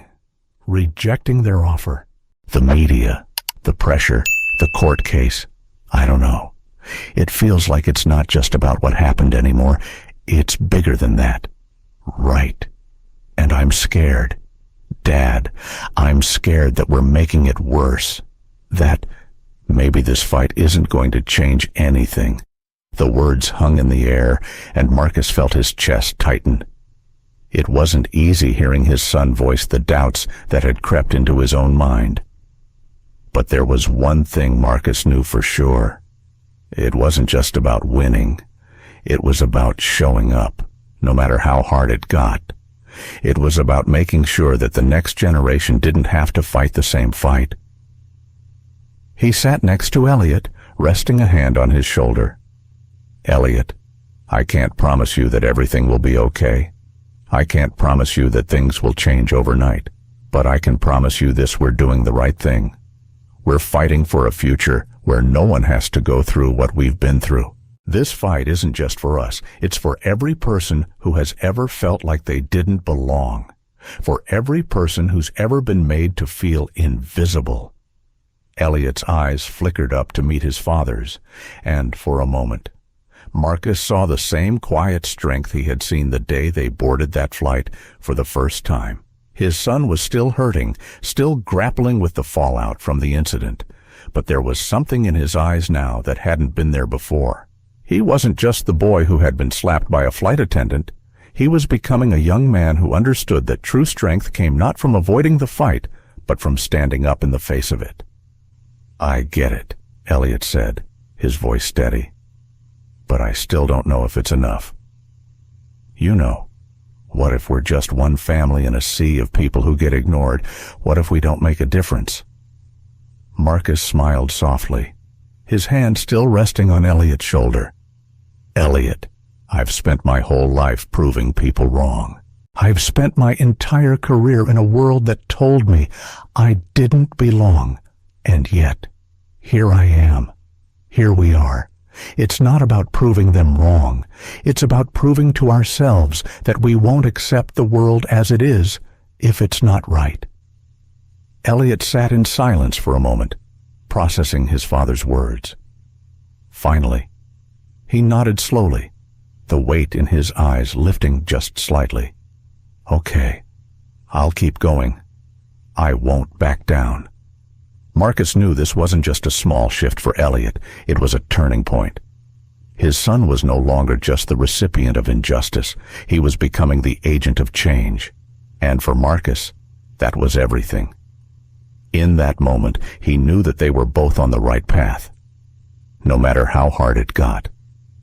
Rejecting their offer. The media, the pressure, the court case. I don't know. It feels like it's not just about what happened anymore. It's bigger than that. Right. And I'm scared. Dad, I'm scared that we're making it worse. That maybe this fight isn't going to change anything." The words hung in the air, and Marcus felt his chest tighten. It wasn't easy hearing his son voice the doubts that had crept into his own mind. But there was one thing Marcus knew for sure. It wasn't just about winning. It was about showing up, no matter how hard it got. It was about making sure that the next generation didn't have to fight the same fight. He sat next to Elliott, resting a hand on his shoulder. "Elliott, I can't promise you that everything will be okay. I can't promise you that things will change overnight. But I can promise you this: we're doing the right thing. We're fighting for a future where no one has to go through what we've been through. This fight isn't just for us. It's for every person who has ever felt like they didn't belong. For every person who's ever been made to feel invisible." Elliott's eyes flickered up to meet his father's, and for a moment, Marcus saw the same quiet strength he had seen the day they boarded that flight for the first time. His son was still hurting, still grappling with the fallout from the incident, but there was something in his eyes now that hadn't been there before. He wasn't just the boy who had been slapped by a flight attendant. He was becoming a young man who understood that true strength came not from avoiding the fight, but from standing up in the face of it. "I get it," Elliott said, his voice steady. "But I still don't know if it's enough. You know, what if we're just one family in a sea of people who get ignored? What if we don't make a difference?" Marcus smiled softly, his hand still resting on Elliott's shoulder. "Elliott, I've spent my whole life proving people wrong. I've spent my entire career in a world that told me I didn't belong. And yet, here I am. here we are. It's not about proving them wrong. It's about proving to ourselves that we won't accept the world as it is if it's not right." Elliott sat in silence for a moment, processing his father's words. Finally, he nodded slowly, the weight in his eyes lifting just slightly. "Okay, I'll keep going. I won't back down." Marcus knew this wasn't just a small shift for Elliott, it was a turning point. His son was no longer just the recipient of injustice, he was becoming the agent of change. And for Marcus, that was everything. In that moment, he knew that they were both on the right path. No matter how hard it got,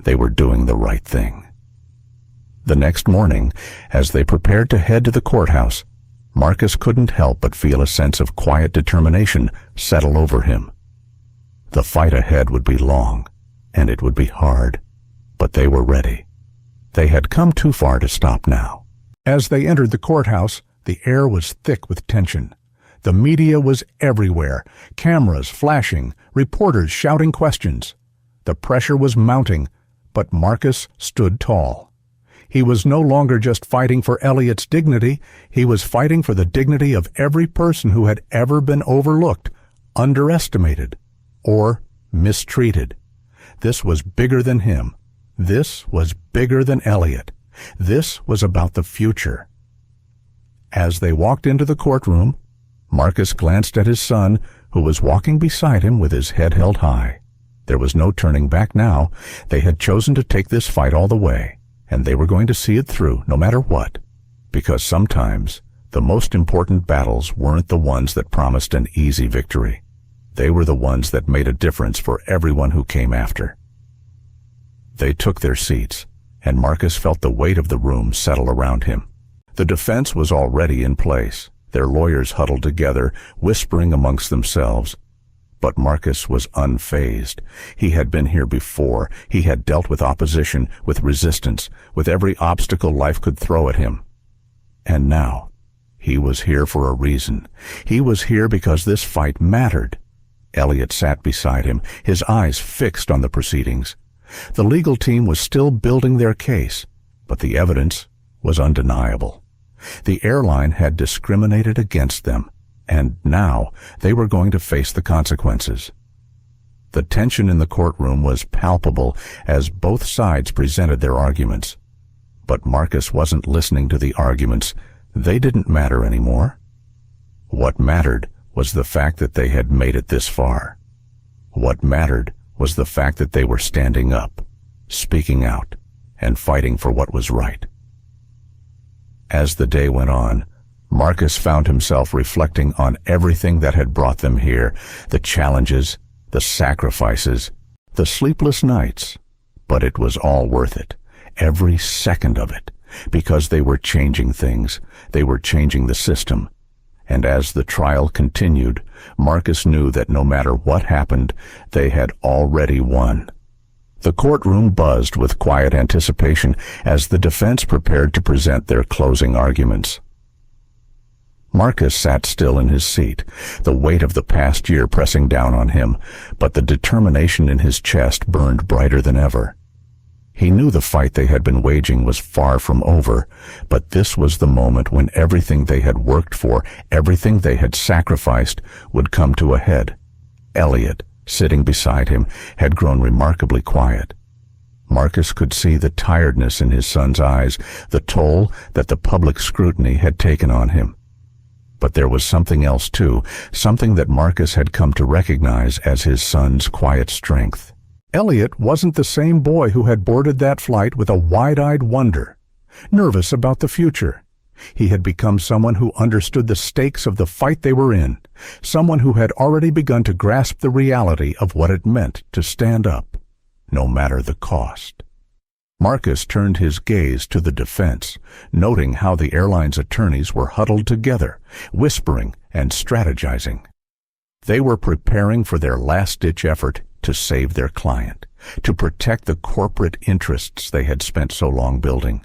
they were doing the right thing. The next morning, as they prepared to head to the courthouse, Marcus couldn't help but feel a sense of quiet determination settle over him. The fight ahead would be long, and it would be hard, but they were ready. They had come too far to stop now. As they entered the courthouse, the air was thick with tension. The media was everywhere, cameras flashing, reporters shouting questions. The pressure was mounting, but Marcus stood tall. He was no longer just fighting for Elliott's dignity, he was fighting for the dignity of every person who had ever been overlooked, underestimated, or mistreated. This was bigger than him. This was bigger than Elliott. This was about the future. As they walked into the courtroom, Marcus glanced at his son, who was walking beside him with his head held high. There was no turning back now. They had chosen to take this fight all the way, and they were going to see it through no matter what, because sometimes the most important battles weren't the ones that promised an easy victory. They were the ones that made a difference for everyone who came after. They took their seats, and Marcus felt the weight of the room settle around him. The defense was already in place, their lawyers huddled together, whispering amongst themselves. But Marcus was unfazed. He had been here before. He had dealt with opposition, with resistance, with every obstacle life could throw at him. And now, he was here for a reason. He was here because this fight mattered. Elliott sat beside him, his eyes fixed on the proceedings. The legal team was still building their case, but the evidence was undeniable. The airline had discriminated against them, and now they were going to face the consequences. The tension in the courtroom was palpable as both sides presented their arguments. But Marcus wasn't listening to the arguments. They didn't matter anymore. What mattered was the fact that they had made it this far. What mattered was the fact that they were standing up, speaking out, and fighting for what was right. As the day went on, Marcus found himself reflecting on everything that had brought them here, the challenges, the sacrifices, the sleepless nights. But it was all worth it, every second of it, because they were changing things, they were changing the system. And as the trial continued, Marcus knew that no matter what happened, they had already won. The courtroom buzzed with quiet anticipation as the defense prepared to present their closing arguments. Marcus sat still in his seat, the weight of the past year pressing down on him, but the determination in his chest burned brighter than ever. He knew the fight they had been waging was far from over, but this was the moment when everything they had worked for, everything they had sacrificed, would come to a head. Elliott, sitting beside him, had grown remarkably quiet. Marcus could see the tiredness in his son's eyes, the toll that the public scrutiny had taken on him. But there was something else too, something that Marcus had come to recognize as his son's quiet strength. Elliott wasn't the same boy who had boarded that flight with a wide-eyed wonder, nervous about the future. He had become someone who understood the stakes of the fight they were in, someone who had already begun to grasp the reality of what it meant to stand up, no matter the cost. Marcus turned his gaze to the defense, noting how the airline's attorneys were huddled together, whispering and strategizing. They were preparing for their last-ditch effort to save their client, to protect the corporate interests they had spent so long building.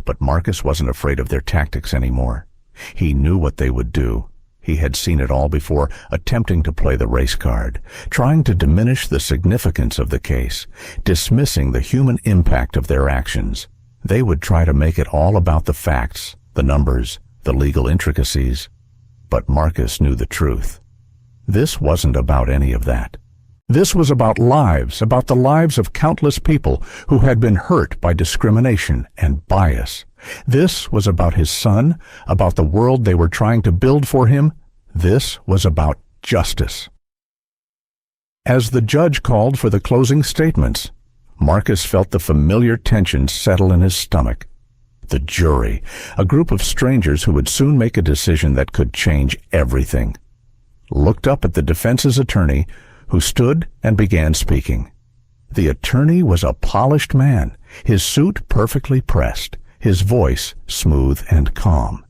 But Marcus wasn't afraid of their tactics anymore. He knew what they would do. He had seen it all before, attempting to play the race card, trying to diminish the significance of the case, dismissing the human impact of their actions. They would try to make it all about the facts, the numbers, the legal intricacies. But Marcus knew the truth. This wasn't about any of that. This was about lives, about the lives of countless people who had been hurt by discrimination and bias. This was about his son, about the world they were trying to build for him. This was about justice. As the judge called for the closing statements, Marcus felt the familiar tension settle in his stomach. The jury, a group of strangers who would soon make a decision that could change everything, looked up at the defense's attorney, who stood and began speaking. The attorney was a polished man, his suit perfectly pressed, his voice smooth and calm.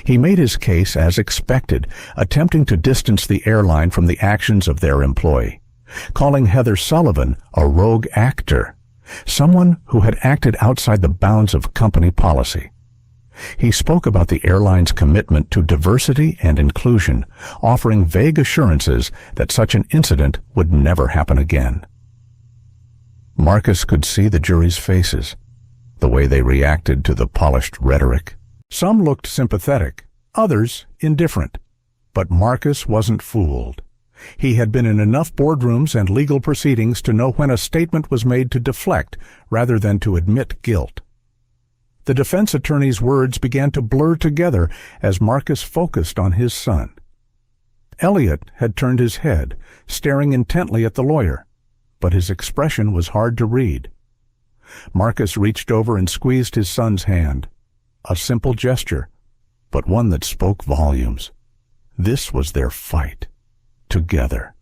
He made his case as expected, attempting to distance the airline from the actions of their employee, calling Heather Sullivan a rogue actor, someone who had acted outside the bounds of company policy. He spoke about the airline's commitment to diversity and inclusion, offering vague assurances that such an incident would never happen again. Marcus could see the jury's faces, the way they reacted to the polished rhetoric. Some looked sympathetic, others indifferent. But Marcus wasn't fooled. He had been in enough boardrooms and legal proceedings to know when a statement was made to deflect rather than to admit guilt. The defense attorney's words began to blur together as Marcus focused on his son. Elliott had turned his head, staring intently at the lawyer, but his expression was hard to read. Marcus reached over and squeezed his son's hand. A simple gesture, but one that spoke volumes. This was their fight. Together.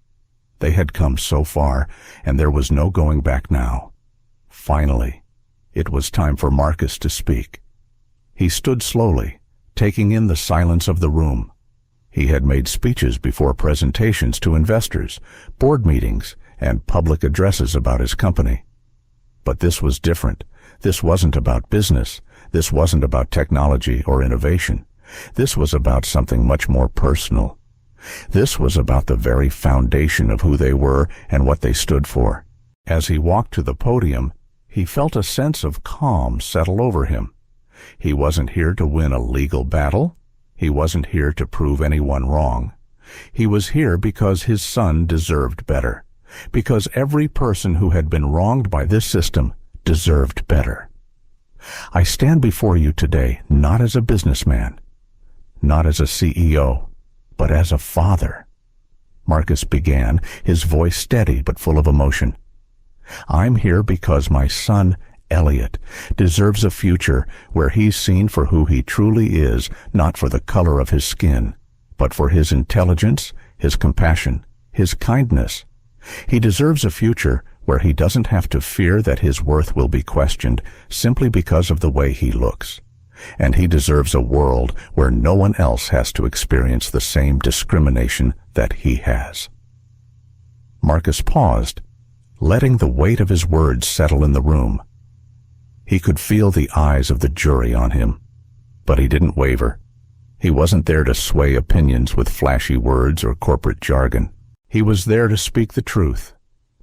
They had come so far, and there was no going back now. Finally, it was time for Marcus to speak. He stood slowly, taking in the silence of the room. He had made speeches before presentations to investors, board meetings, and public addresses about his company. But this was different. This wasn't about business. This wasn't about technology or innovation. This was about something much more personal. This was about the very foundation of who they were and what they stood for. As he walked to the podium, he felt a sense of calm settle over him. He wasn't here to win a legal battle. He wasn't here to prove anyone wrong. He was here because his son deserved better, because every person who had been wronged by this system deserved better. I stand before you today not as a businessman, not as a CEO, but as a father. Marcus began, his voice steady but full of emotion. I'm here because my son, Elliott, deserves a future where he's seen for who he truly is, not for the color of his skin, but for his intelligence, his compassion, his kindness. He deserves a future where he doesn't have to fear that his worth will be questioned simply because of the way he looks. And he deserves a world where no one else has to experience the same discrimination that he has. Marcus paused, letting the weight of his words settle in the room. He could feel the eyes of the jury on him, but he didn't waver. He wasn't there to sway opinions with flashy words or corporate jargon. He was there to speak the truth.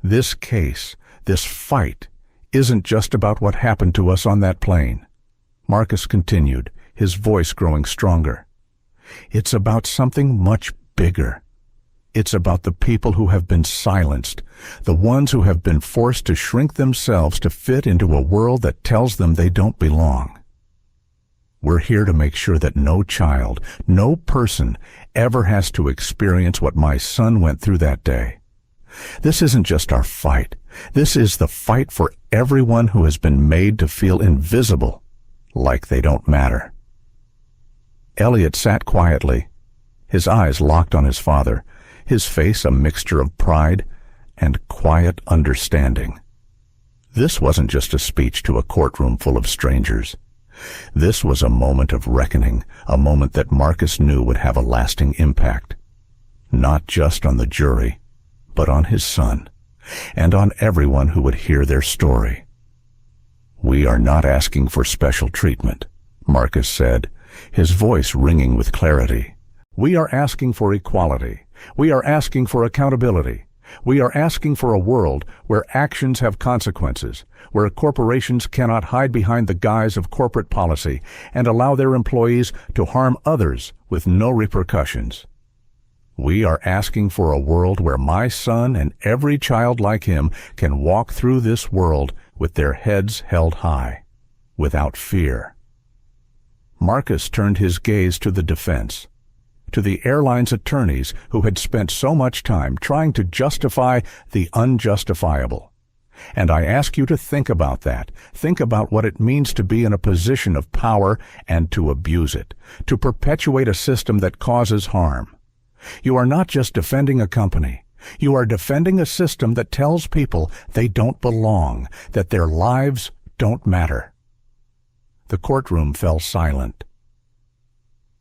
This case, this fight, isn't just about what happened to us on that plane. Marcus continued, his voice growing stronger. It's about something much bigger. It's about the people who have been silenced, the ones who have been forced to shrink themselves to fit into a world that tells them they don't belong. We're here to make sure that no child, no person, ever has to experience what my son went through that day. This isn't just our fight. This is the fight for everyone who has been made to feel invisible, like they don't matter. Elliott sat quietly, his eyes locked on his father, his face a mixture of pride and quiet understanding. This wasn't just a speech to a courtroom full of strangers. This was a moment of reckoning, a moment that Marcus knew would have a lasting impact, not just on the jury, but on his son, and on everyone who would hear their story. We are not asking for special treatment, Marcus said, his voice ringing with clarity. We are asking for equality. We are asking for accountability. We are asking for a world where actions have consequences, where corporations cannot hide behind the guise of corporate policy and allow their employees to harm others with no repercussions. We are asking for a world where my son and every child like him can walk through this world with their heads held high, without fear. Marcus turned his gaze to the defense, to the airline's attorneys who had spent so much time trying to justify the unjustifiable. And I ask you to think about that. Think about what it means to be in a position of power and to abuse it, to perpetuate a system that causes harm. You are not just defending a company. You are defending a system that tells people they don't belong, that their lives don't matter. The courtroom fell silent.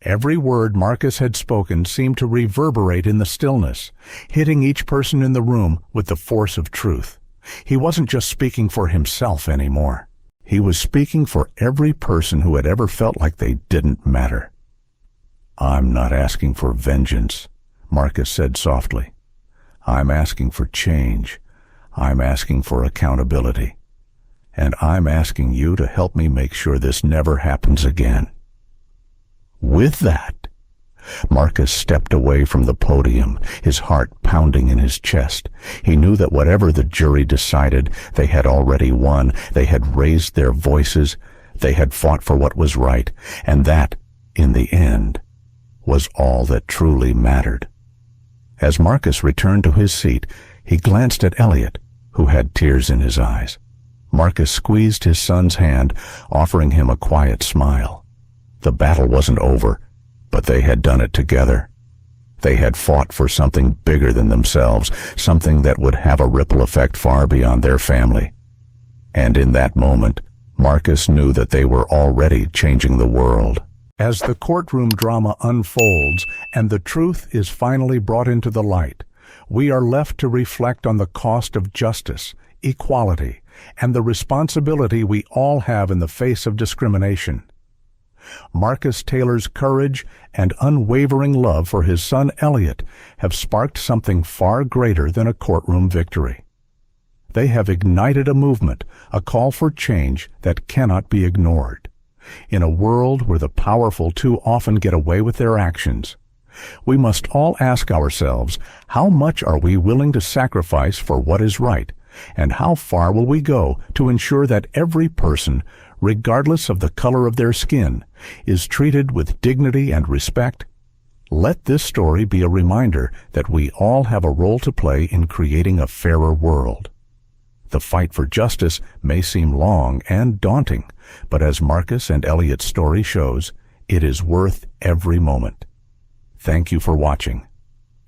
Every word Marcus had spoken seemed to reverberate in the stillness, hitting each person in the room with the force of truth. He wasn't just speaking for himself anymore. He was speaking for every person who had ever felt like they didn't matter. "I'm not asking for vengeance," Marcus said softly. "I'm asking for change. I'm asking for accountability. And I'm asking you to help me make sure this never happens again." With that, Marcus stepped away from the podium, his heart pounding in his chest. He knew that whatever the jury decided, they had already won. They had raised their voices. They had fought for what was right. And that, in the end, was all that truly mattered. As Marcus returned to his seat, he glanced at Elliott, who had tears in his eyes. Marcus squeezed his son's hand, offering him a quiet smile. The battle wasn't over, but they had done it together. They had fought for something bigger than themselves, something that would have a ripple effect far beyond their family. And in that moment, Marcus knew that they were already changing the world. As the courtroom drama unfolds and the truth is finally brought into the light, we are left to reflect on the cost of justice, equality, and the responsibility we all have in the face of discrimination. Marcus Taylor's courage and unwavering love for his son Elliott have sparked something far greater than a courtroom victory. They have ignited a movement, a call for change that cannot be ignored. In a world where the powerful too often get away with their actions, we must all ask ourselves, how much are we willing to sacrifice for what is right, and how far will we go to ensure that every person, regardless of the color of their skin, is treated with dignity and respect? Let this story be a reminder that we all have a role to play in creating a fairer world. The fight for justice may seem long and daunting, but as Marcus and Elliott's story shows, it is worth every moment. Thank you for watching.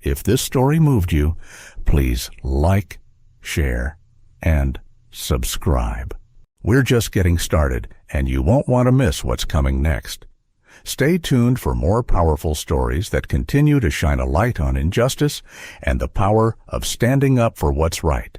If this story moved you, please like, share, and subscribe. We're just getting started, and you won't want to miss what's coming next. Stay tuned for more powerful stories that continue to shine a light on injustice and the power of standing up for what's right.